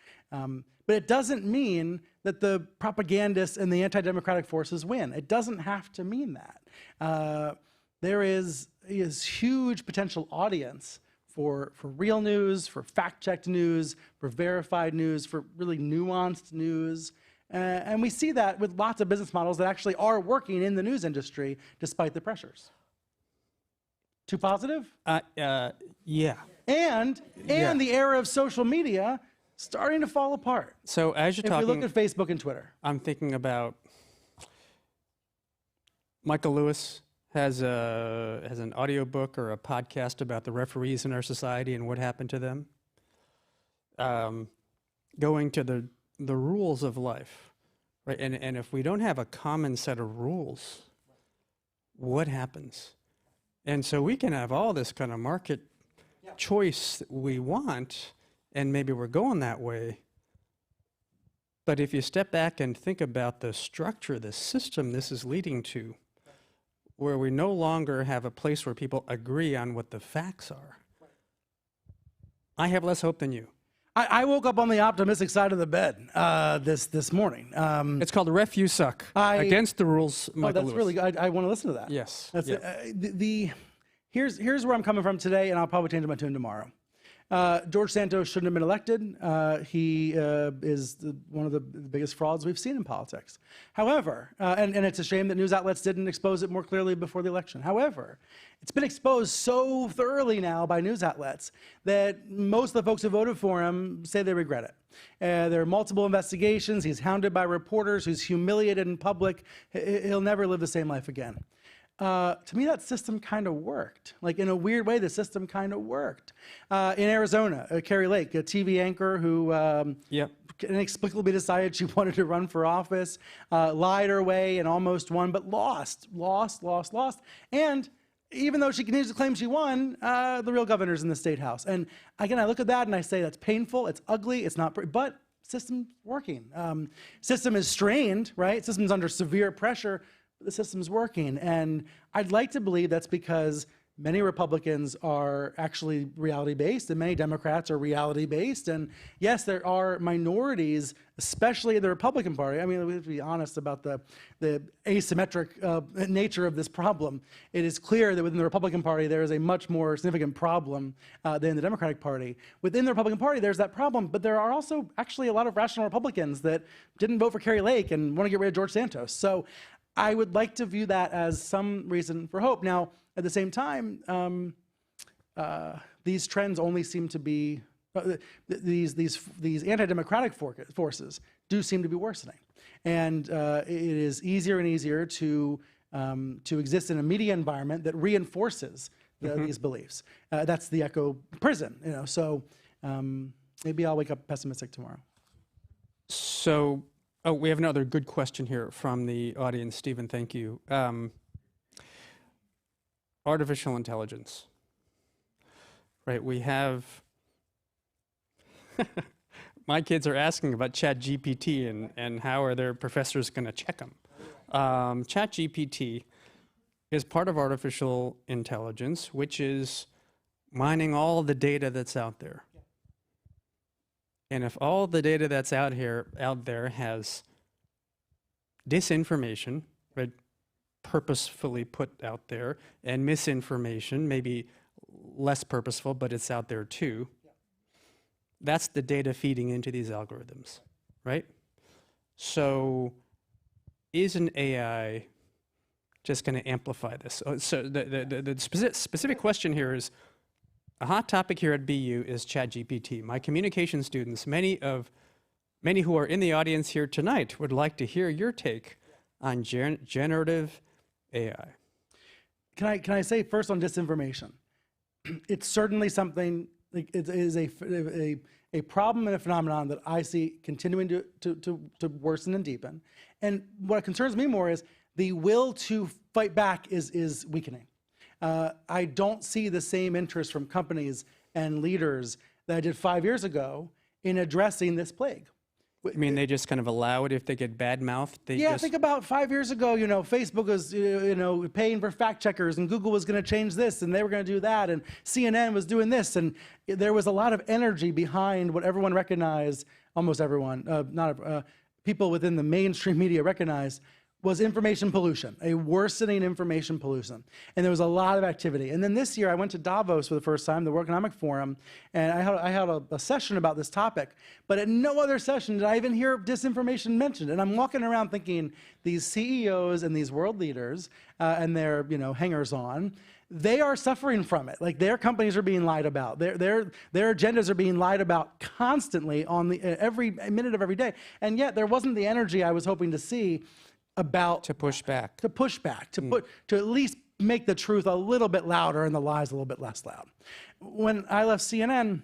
But it doesn't mean that the propagandists and the anti-democratic forces win. It doesn't have to mean that. There is huge potential audience for real news, for fact-checked news, for verified news, for really nuanced news. And we see that with lots of business models that actually are working in the news industry despite the pressures. Too positive? Yeah. And the era of social media starting to fall apart. So as you're talking, if we look at Facebook and Twitter, I'm thinking about Michael Lewis has an audiobook or a podcast about the referees in our society and what happened to them. Going to the rules of life, right? And if we don't have a common set of rules, what happens? And so we can have all this kind of market choice that we want, and maybe we're going that way. But if you step back and think about the structure, the system this is leading to, where we no longer have a place where people agree on what the facts are, I have less hope than you. I woke up on the optimistic side of the bed this morning. It's called Ref You Suck, Against the Rules, Michael that's Lewis. really good. I want to listen to that. Yes. That's yeah. Here's where I'm coming from today, and I'll probably change my tune tomorrow. George Santos shouldn't have been elected. He is one of the biggest frauds we've seen in politics. However, and it's a shame that news outlets didn't expose it more clearly before the election. However, it's been exposed so thoroughly now by news outlets that most of the folks who voted for him say they regret it. There are multiple investigations. He's hounded by reporters. He's humiliated in public. He'll never live the same life again. To me, that system kind of worked. Like, in a weird way, the system kind of worked. In Arizona, Carrie Lake, a TV anchor who inexplicably decided she wanted to run for office, lied her way and almost won, but lost. And even though she continues to claim she won, the real governor's in the state house. And again, I look at that and I say, that's painful, it's ugly, it's not pretty, but system's working. System is strained, right? System's under severe pressure. The system's working, and I'd like to believe that's because many Republicans are actually reality-based and many Democrats are reality-based, and yes, there are minorities, especially in the Republican Party. I mean, we have to be honest about the asymmetric nature of this problem. It is clear that within the Republican Party there is a much more significant problem than the Democratic Party. Within the Republican Party there's that problem, but there are also actually a lot of rational Republicans that didn't vote for Carrie Lake and want to get rid of George Santos. So I would like to view that as some reason for hope. Now, at the same time, these trends only seem to be, these anti-democratic forces do seem to be worsening. And it is easier and easier to exist in a media environment that reinforces these beliefs. That's the echo prison, so maybe I'll wake up pessimistic tomorrow. So, we have another good question here from the audience. Stephen, thank you. Artificial intelligence. Right, we have... My kids are asking about ChatGPT and how are their professors going to check them. ChatGPT is part of artificial intelligence, which is mining all the data that's out there. And if all the data that's out there has disinformation, right, purposefully put out there, and misinformation, maybe less purposeful, but it's out there too, that's the data feeding into these algorithms, right? So is an AI just going to amplify this. So the specific question here is, a hot topic here at BU is ChatGPT. My communication students, many who are in the audience here tonight, would like to hear your take on generative AI. Can I say first on disinformation? It's certainly something, like, it is a problem and a phenomenon that I see continuing to worsen and deepen. And what concerns me more is the will to fight back is weakening. I don't see the same interest from companies and leaders that I did 5 years ago in addressing this plague. I mean, they just kind of allow it if they get bad-mouthed? Think about 5 years ago, Facebook was, paying for fact checkers, and Google was going to change this, and they were going to do that, and CNN was doing this, and there was a lot of energy behind what everyone recognized, almost everyone, people within the mainstream media recognized, was information pollution, a worsening information pollution. And there was a lot of activity. And then this year, I went to Davos for the first time, the World Economic Forum, and I had a session about this topic. But at no other session did I even hear disinformation mentioned. And I'm walking around thinking, these CEOs and these world leaders and their hangers-on, they are suffering from it. Like, their companies are being lied about. Their agendas are being lied about constantly on every minute of every day. And yet, there wasn't the energy I was hoping to see about to push back, to at least make the truth a little bit louder and the lies a little bit less loud. When I left CNN,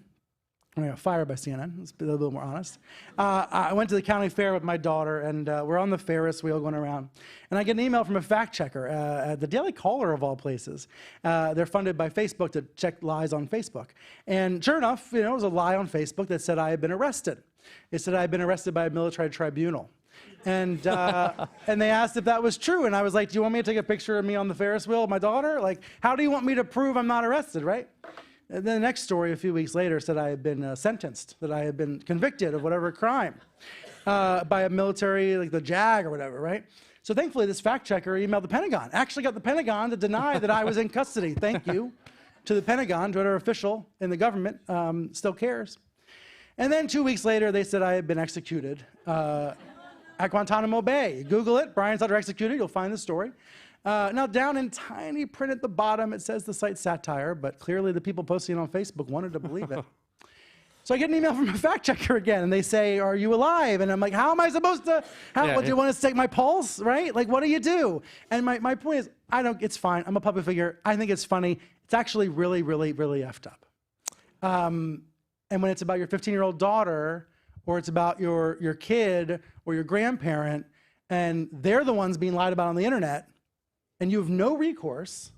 I got fired by CNN, let's be a little more honest. I went to the county fair with my daughter, and we're on the Ferris wheel going around. And I get an email from a fact checker at the Daily Caller, of all places. They're funded by Facebook to check lies on Facebook. And sure enough, it was a lie on Facebook that said I had been arrested. It said I had been arrested by a military tribunal. And they asked if that was true. And I was like, do you want me to take a picture of me on the Ferris wheel with my daughter? Like, how do you want me to prove I'm not arrested, right? And then the next story a few weeks later said I had been sentenced, that I had been convicted of whatever crime by a military, like the JAG or whatever, right? So thankfully, this fact checker emailed the Pentagon. Actually got the Pentagon to deny that I was in custody. Thank you to the Pentagon, to whatever official in the government still cares. And then 2 weeks later, they said I had been executed at Guantanamo Bay. Google it, Brian Stelter executed, you'll find the story. Now, down in tiny print at the bottom, it says the site satire, but clearly the people posting it on Facebook wanted to believe it. So I get an email from a fact checker again, and they say, are you alive? And I'm like, how am I supposed to, do you want us to take my pulse, right? Like, what do you do? And my point is, it's fine, I'm a public figure, I think it's funny. It's actually really, really, really effed up. And when it's about your 15-year-old daughter, or it's about your kid or your grandparent, and they're the ones being lied about on the internet, and you have no recourse,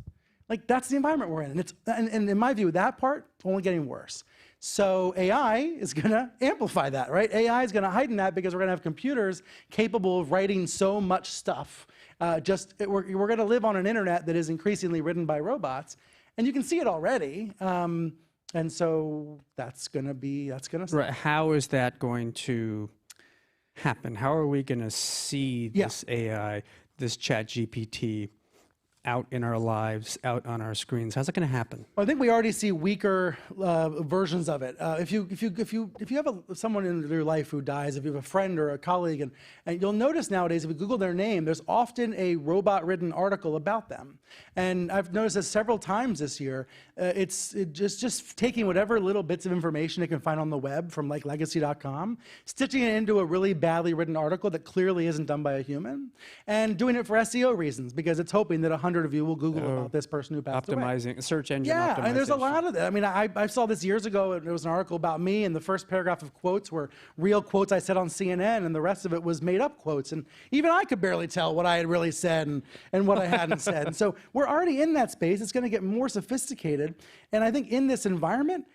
like, that's the environment we're in. And in my view, that part only getting worse. So AI is going to amplify that, right? AI is going to heighten that because we're going to have computers capable of writing so much stuff. We're going to live on an internet that is increasingly ridden by robots, and you can see it already. And so that's going to right. How is that going to happen? How are we going to see this AI, this ChatGPT, out in our lives, out on our screens? How's it going to happen? Well, I think we already see weaker versions of it. If you have someone in your life who dies, if you have a friend or a colleague, and you'll notice nowadays, if you Google their name, there's often a robot-written article about them. And I've noticed this several times this year. It's just taking whatever little bits of information it can find on the web from like legacy.com, stitching it into a really badly written article that clearly isn't done by a human, and doing it for SEO reasons because it's hoping that 100 of you will Google about this person who passed away. Optimizing, search engine optimization. Yeah, and there's a lot of that. I mean, I saw this years ago, and there was an article about me, and the first paragraph of quotes were real quotes I said on CNN, and the rest of it was made up quotes. And even I could barely tell what I had really said and what I hadn't said. And so we're already in that space. It's going to get more sophisticated. And I think in this environment,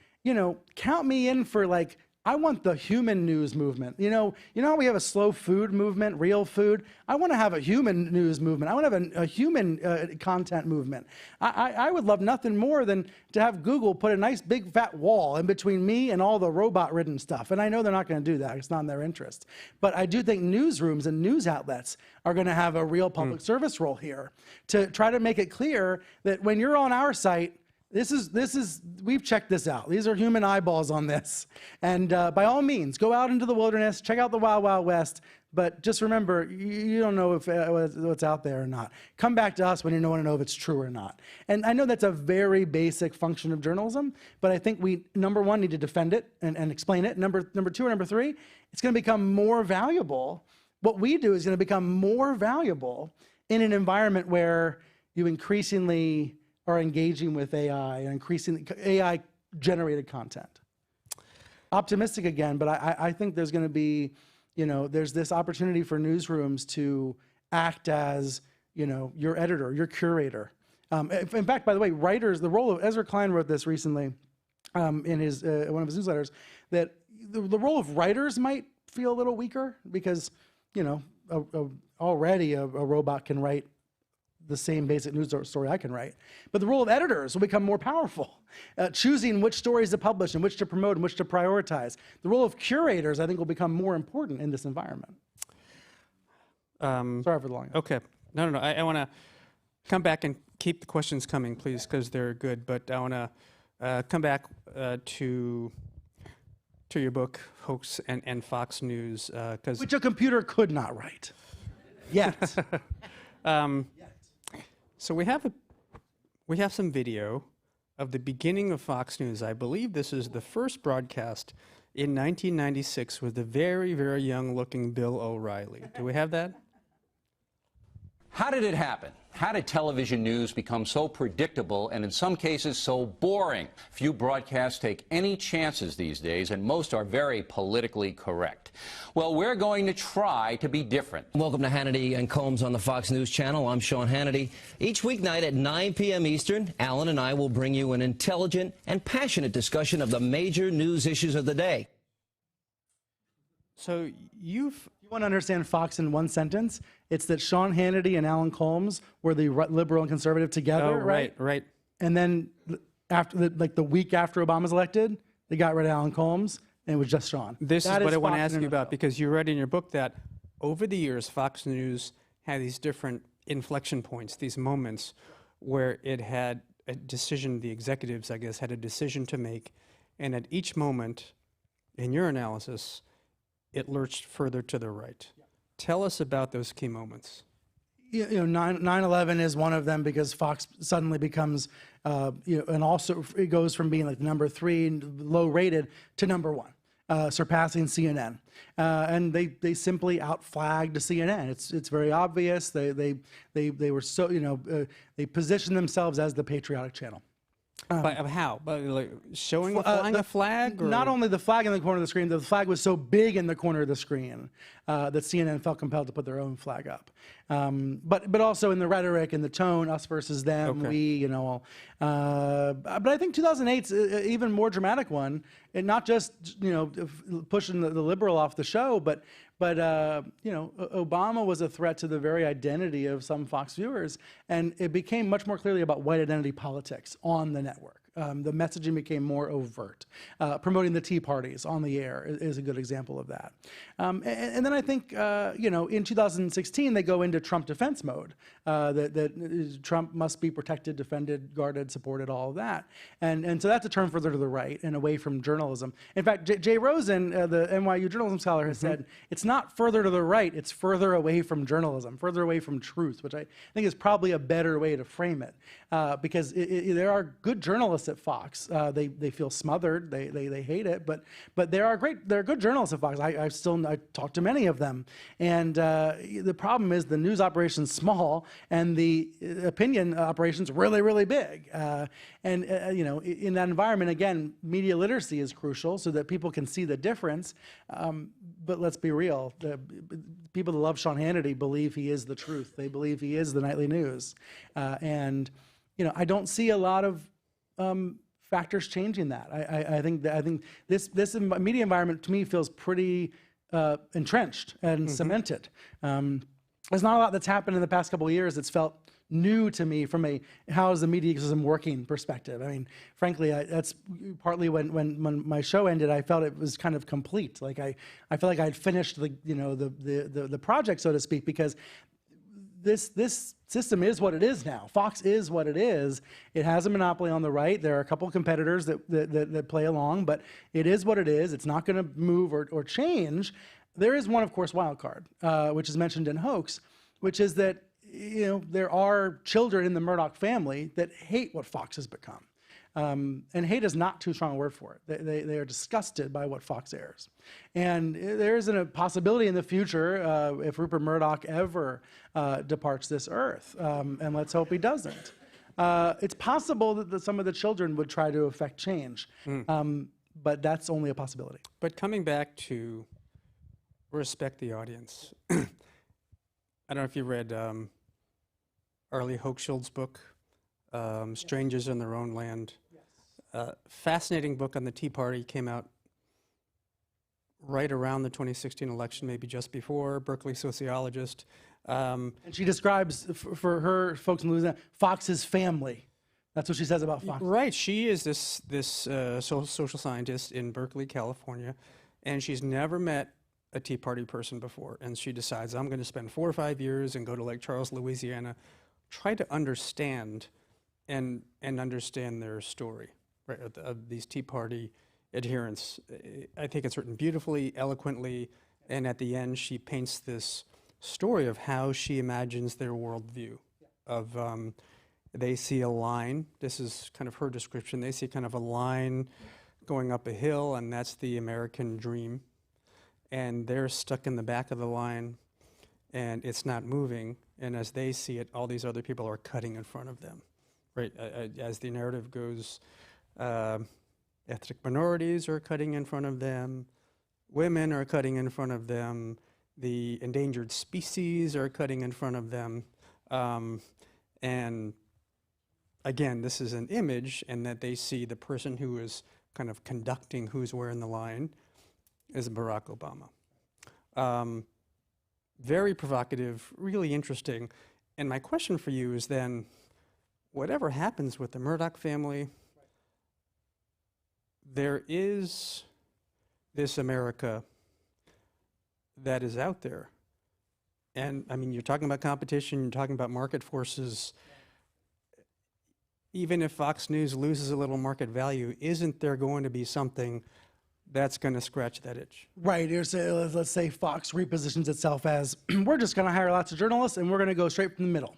count me in for, like, I want the human news movement. You know how we have a slow food movement, real food? I want to have a human news movement. I want to have a human content movement. I would love nothing more than to have Google put a nice big fat wall in between me and all the robot-ridden stuff. And I know they're not going to do that. It's not in their interest. But I do think newsrooms and news outlets are going to have a real public service role here to try to make it clear that when you're on our site, We've checked this out. These are human eyeballs on this. And by all means, go out into the wilderness, check out the Wild Wild West, but just remember, you don't know if what's out there or not. Come back to us when you want to know if it's true or not. And I know that's a very basic function of journalism, but I think we, number one, need to defend it and explain it. Number two or number three, it's going to become more valuable. What we do is going to become more valuable in an environment where you increasingly are engaging with AI and increasingly AI-generated content. Optimistic again, but I think there's going to be, there's this opportunity for newsrooms to act as, your editor, your curator. In fact, by the way, writers, the role of Ezra Klein wrote this recently in his one of his newsletters, that the role of writers might feel a little weaker because, already a robot can write the same basic news story I can write. But the role of editors will become more powerful, choosing which stories to publish and which to promote and which to prioritize. The role of curators, I think, will become more important in this environment. Sorry for the long. Okay. No. I want to come back and keep the questions coming, please, because they're good. But I want to come back to your book, Hoax and Fox News. Which a computer could not write. Yet. So we have some video of the beginning of Fox News. I believe this is the first broadcast in 1996 with the very, very young-looking Bill O'Reilly. Do we have that? How did it happen? How did television news become so predictable and in some cases so boring? Few broadcasts take any chances these days, and most are very politically correct. Well, we're going to try to be different. Welcome to Hannity and Combs on the Fox News Channel. I'm Sean Hannity. Each weeknight at 9 p.m. Eastern, Alan and I will bring you an intelligent and passionate discussion of the major news issues of the day. So you want to understand Fox in one sentence? It's that Sean Hannity and Alan Colmes were the liberal and conservative together, right? Right. And then after the week after Obama's elected, they got rid of Alan Colmes, and it was just Sean. This is what I want to ask you about, NFL. because you read in your book that over the years, Fox News had these different inflection points, these moments where it had a decision, the executives, I guess, had a decision to make, and at each moment, in your analysis, it lurched further to the right. Yeah. Tell us about those key moments. 9/11 is one of them because Fox suddenly becomes, and also it goes from being like number 3, low rated, to number 1, surpassing CNN. And they simply outflagged CNN. It's very obvious. They were so, they positioned themselves as the patriotic channel. How? Like showing flying a flag? Or? Not only the flag in the corner of the screen, the flag was so big in the corner of the screen that CNN felt compelled to put their own flag up. But also in the rhetoric and the tone, us versus them, we, but I think 2008's an even more dramatic one, and not just pushing the liberal off the show, but Obama was a threat to the very identity of some Fox viewers, and it became much more clearly about white identity politics on the network. The messaging became more overt. Promoting the Tea Parties on the air is a good example of that. And then I think, in 2016, they go into Trump defense mode, that Trump must be protected, defended, guarded, supported, all of that. And so that's a turn further to the right and away from journalism. In fact, Jay Rosen, the NYU journalism scholar, has said, it's not further to the right, it's further away from journalism, further away from truth, which I think is probably a better way to frame it. Because there are good journalists at Fox. They feel smothered. They hate it. But there are good journalists at Fox. I talk to many of them. And the problem is the news operation's small and the opinion operation's really, really big. In that environment, again, media literacy is crucial so that people can see the difference. But let's be real. The people that love Sean Hannity believe he is the truth. They believe he is the nightly news. I don't see a lot of factors changing that. I think this media environment to me feels pretty entrenched and cemented. There's not a lot that's happened in the past couple of years that's felt new to me from a how is the media ecosystem working perspective. I mean, frankly, that's partly when my show ended, I felt it was kind of complete. Like I felt like I'd finished the project, so to speak, because this system is what it is now. Fox is what it is. It has a monopoly on the right. There are a couple of competitors that play along, but it is what it is. It's not going to move or change. There is one, of course, wild card, which is mentioned in Hoax, which is that there are children in the Murdoch family that hate what Fox has become. And hate is not too strong a word for it. They are disgusted by what Fox airs. And there isn't a possibility in the future, if Rupert Murdoch ever departs this earth, and let's hope he doesn't, it's possible that some of the children would try to affect change. But that's only a possibility. But coming back to respect the audience, I don't know if you read Arlie Hochschild's book, Strangers in Their Own Land. Fascinating book on the Tea Party, came out right around the 2016 election, maybe just before, Berkeley sociologist. And she describes, for her folks in Louisiana, Fox's family. That's what she says about Fox. Right, she is this social scientist in Berkeley, California, and she's never met a Tea Party person before, and she decides, I'm going to spend 4 or 5 years and go to Lake Charles, Louisiana, try to understand and understand their story, right, of these Tea Party adherents. I think it's written beautifully, eloquently, and at the end she paints this story of how she imagines their worldview. Of they see a line, this is kind of her description, they see kind of a line going up a hill, and that's the American dream. And they're stuck in the back of the line, and it's not moving. And as they see it, all these other people are cutting in front of them, right? As the narrative goes, ethnic minorities are cutting in front of them, women are cutting in front of them, the endangered species are cutting in front of them. And again, this is an image, and that they see the person who is kind of conducting who's where in the line is Barack Obama. Very provocative, really interesting. And my question for you is then, whatever happens with the Murdoch family, there is this America that is out there. And I mean, you're talking about competition, you're talking about market forces. Even if Fox News loses a little market value, isn't there going to be something that's going to scratch that itch? Right. Let's say Fox repositions itself as, we're just going to hire lots of journalists and we're going to go straight from the middle.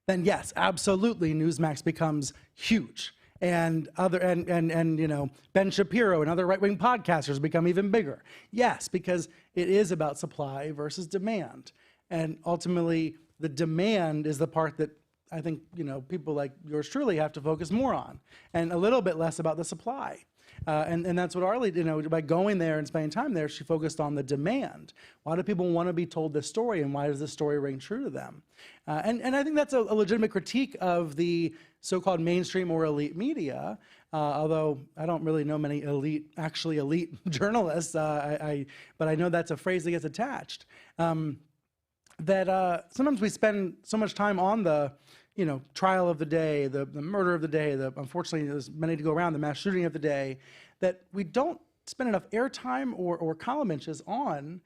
Then yes, absolutely, Newsmax becomes huge. And Ben Shapiro and other right-wing podcasters become even bigger. Yes, because it is about supply versus demand. And ultimately, the demand is the part that I think, people like yours truly have to focus more on, and a little bit less about the supply. And that's what Arlie, by going there and spending time there, she focused on the demand. Why do people want to be told this story, and why does this story ring true to them? And I think that's a legitimate critique of the so-called mainstream or elite media, although I don't really know many elite journalists, but I know that's a phrase that gets attached. That sometimes we spend so much time on the trial of the day, the murder of the day, unfortunately there's many to go around, the mass shooting of the day, that we don't spend enough airtime or column inches on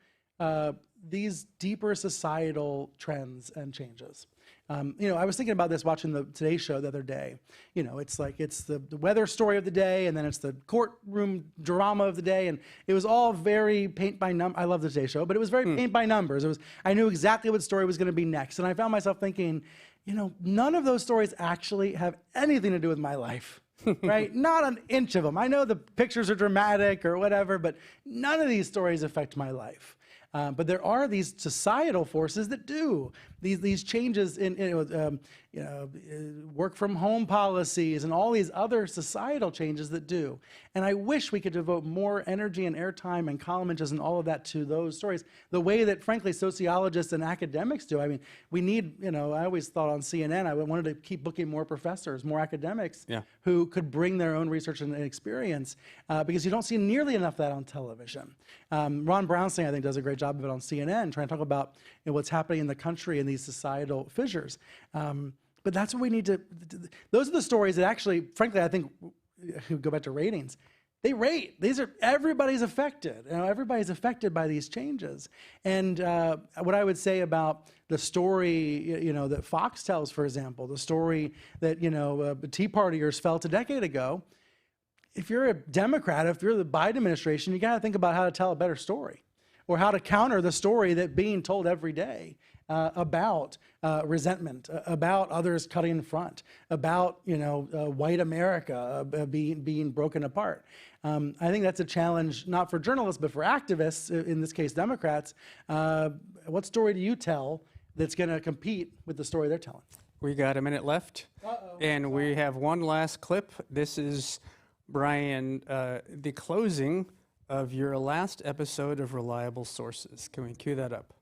these deeper societal trends and changes. I was thinking about this watching the Today Show the other day. It's like it's the weather story of the day, and then it's the courtroom drama of the day, and it was all very paint by number. I love the Today Show, but it was very paint by numbers. I knew exactly what story was going to be next, and I found myself thinking, none of those stories actually have anything to do with my life, right? Not an inch of them. I know the pictures are dramatic or whatever, but none of these stories affect my life. But there are these societal forces that do. These changes in work from home policies and all these other societal changes that do. And I wish we could devote more energy and airtime and column inches and all of that to those stories, the way that, frankly, sociologists and academics do. I mean, we need, I always thought on CNN, I wanted to keep booking more professors, more academics who could bring their own research and experience, because you don't see nearly enough of that on television. Ron Brownstein, I think, does a great job of it on CNN, trying to talk about what's happening in the country and these societal fissures. But that's what we need to, those are the stories that actually, frankly, I think, go back to ratings, they rate. Everybody's affected. Everybody's affected by these changes. And what I would say about the story, that Fox tells, for example, the story that, Tea Partiers felt a decade ago, if you're a Democrat, if you're the Biden administration, you got to think about how to tell a better story, or how to counter the story that's being told every day about resentment, about others cutting in front, about white America being broken apart. I think that's a challenge not for journalists but for activists, in this case Democrats. What story do you tell that's going to compete with the story they're telling? We got a minute left, and we have one last clip. This is, Brian, the closing of your last episode of Reliable Sources. Can we cue that up?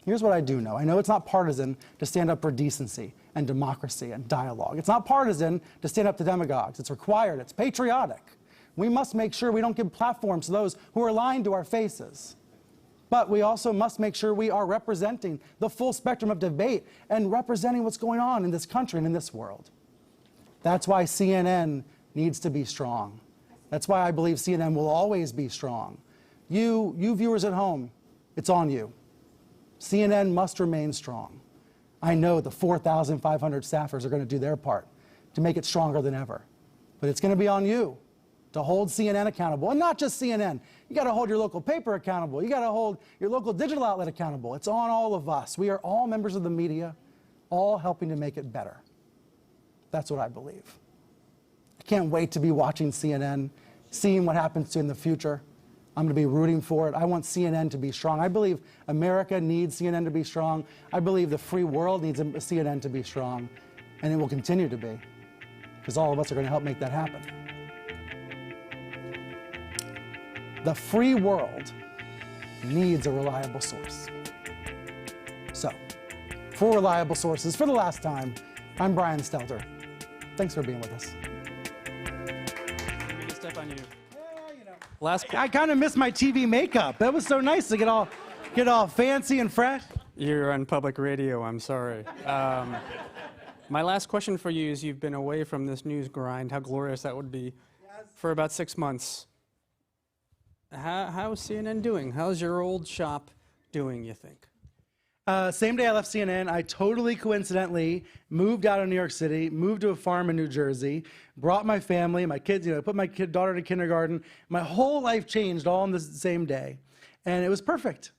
Here's what I do know. I know it's not partisan to stand up for decency and democracy and dialogue. It's not partisan to stand up to demagogues. It's required. It's patriotic. We must make sure we don't give platforms to those who are lying to our faces. But we also must make sure we are representing the full spectrum of debate and representing what's going on in this country and in this world. That's why CNN needs to be strong. That's why I believe CNN will always be strong. You viewers at home, it's on you. CNN must remain strong. I know the 4,500 staffers are going to do their part to make it stronger than ever. But it's going to be on you to hold CNN accountable. And not just CNN. You got to hold your local paper accountable. You got to hold your local digital outlet accountable. It's on all of us. We are all members of the media, all helping to make it better. That's what I believe. I can't wait to be watching CNN, seeing what happens to it in the future. I'm going to be rooting for it. I want CNN to be strong. I believe America needs CNN to be strong. I believe the free world needs CNN to be strong. And it will continue to be, because all of us are going to help make that happen. The free world needs a reliable source. So, for Reliable Sources, for the last time, I'm Brian Stelter. Thanks for being with us. Let me step on you. I kind of miss my TV makeup. That was so nice to get all fancy and fresh. You're on public radio, I'm sorry. My last question for you is, you've been away from this news grind, how glorious that would be, for about 6 months. How's CNN doing? How's your old shop doing, you think? Same day I left CNN, I totally coincidentally moved out of New York City, moved to a farm in New Jersey, brought my family, my kids, put my daughter to kindergarten. My whole life changed all on the same day. And it was perfect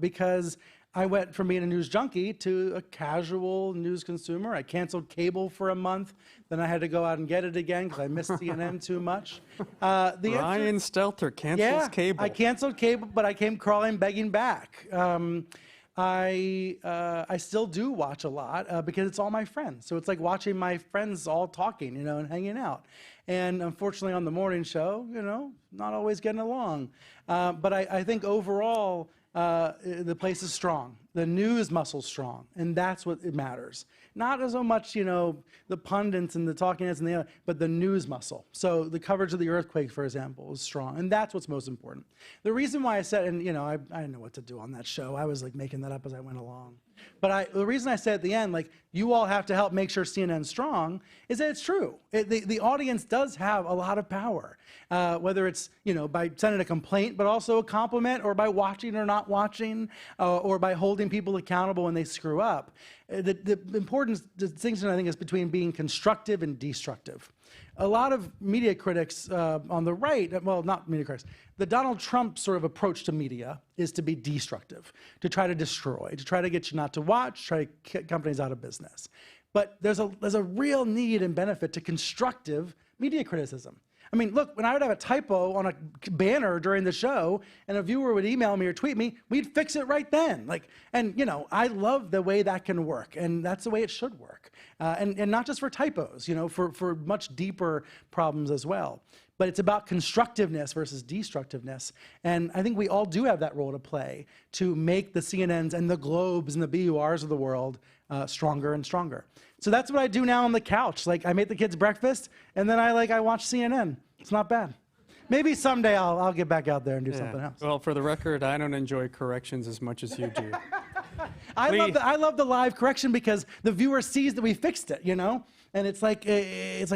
because I went from being a news junkie to a casual news consumer. I canceled cable for a month. Then I had to go out and get it again because I missed CNN too much. Brian Stelter cancels cable. I canceled cable, but I came crawling, begging back. I still do watch a lot because it's all my friends. So it's like watching my friends all talking, and hanging out. And unfortunately on the morning show, not always getting along. But I think overall, the place is strong. The news muscle's strong, and that's what it matters. Not so much, the pundits and the talking heads and the other, but the news muscle. So the coverage of the earthquake, for example, is strong, and that's what's most important. The reason why I said, and I didn't know what to do on that show. I was like making that up as I went along. But the reason I said at the end, you all have to help make sure CNN's strong, is that it's true. The audience does have a lot of power, whether it's, by sending a complaint, but also a compliment, or by watching or not watching, or by holding people accountable when they screw up. The important distinction, I think, is between being constructive and destructive. A lot of media critics on the right, well, not media critics, the Donald Trump sort of approach to media is to be destructive, to try to destroy, to try to get you not to watch, try to get companies out of business. But there's a real need and benefit to constructive media criticism. I mean, look, when I would have a typo on a banner during the show and a viewer would email me or tweet me, we'd fix it right then. I love the way that can work, and that's the way it should work. And not just for typos, for much deeper problems as well. But it's about constructiveness versus destructiveness. And I think we all do have that role to play to make the CNNs and the Globes and the BURs of the world stronger and stronger. So that's what I do now on the couch. I make the kids breakfast, and then I watch CNN. It's not bad. Maybe someday I'll get back out there and do something else. Well, for the record, I don't enjoy corrections as much as you do. I love the live correction because the viewer sees that we fixed it, you know? And it's like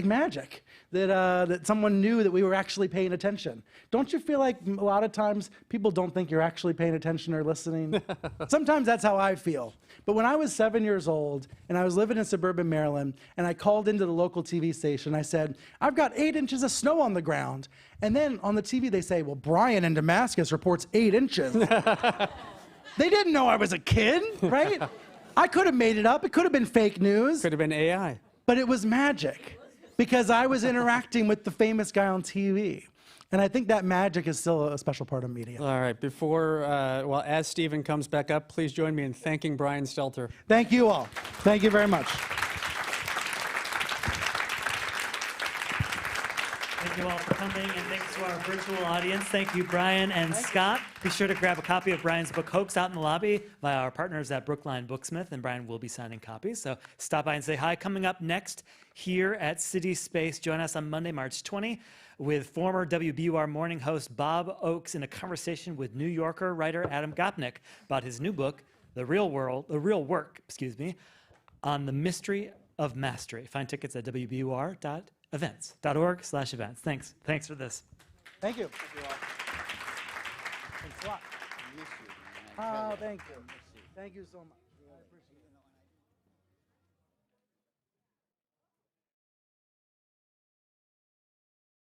magic that someone knew that we were actually paying attention. Don't you feel like a lot of times people don't think you're actually paying attention or listening? Sometimes that's how I feel. But when I was 7 years old and I was living in suburban Maryland and I called into the local TV station, I said, I've got 8 inches of snow on the ground. And then on the TV they say, well, Brian in Damascus reports 8 inches. They didn't know I was a kid, right? I could have made it up. It could have been fake news. Could have been AI. But it was magic because I was interacting with the famous guy on TV. And I think that magic is still a special part of media. All right, as Stephen comes back up, please join me in thanking Brian Stelter. Thank you all. Thank you very much. Thank you all for coming, and thanks to our virtual audience. Thank you, Brian and Scott. Be sure to grab a copy of Brian's book, Hoax, out in the lobby via our partners at Brookline Booksmith, and Brian will be signing copies. So stop by and say hi. Coming up next here at CitySpace, join us on Monday, March 20, with former WBUR morning host Bob Oakes in a conversation with New Yorker writer Adam Gopnik about his new book, The Real Work, on the mystery of mastery. Find tickets at wbur.org/events. Thanks for this. Thank you. Thanks a lot. Oh, thank you. Thank you so much.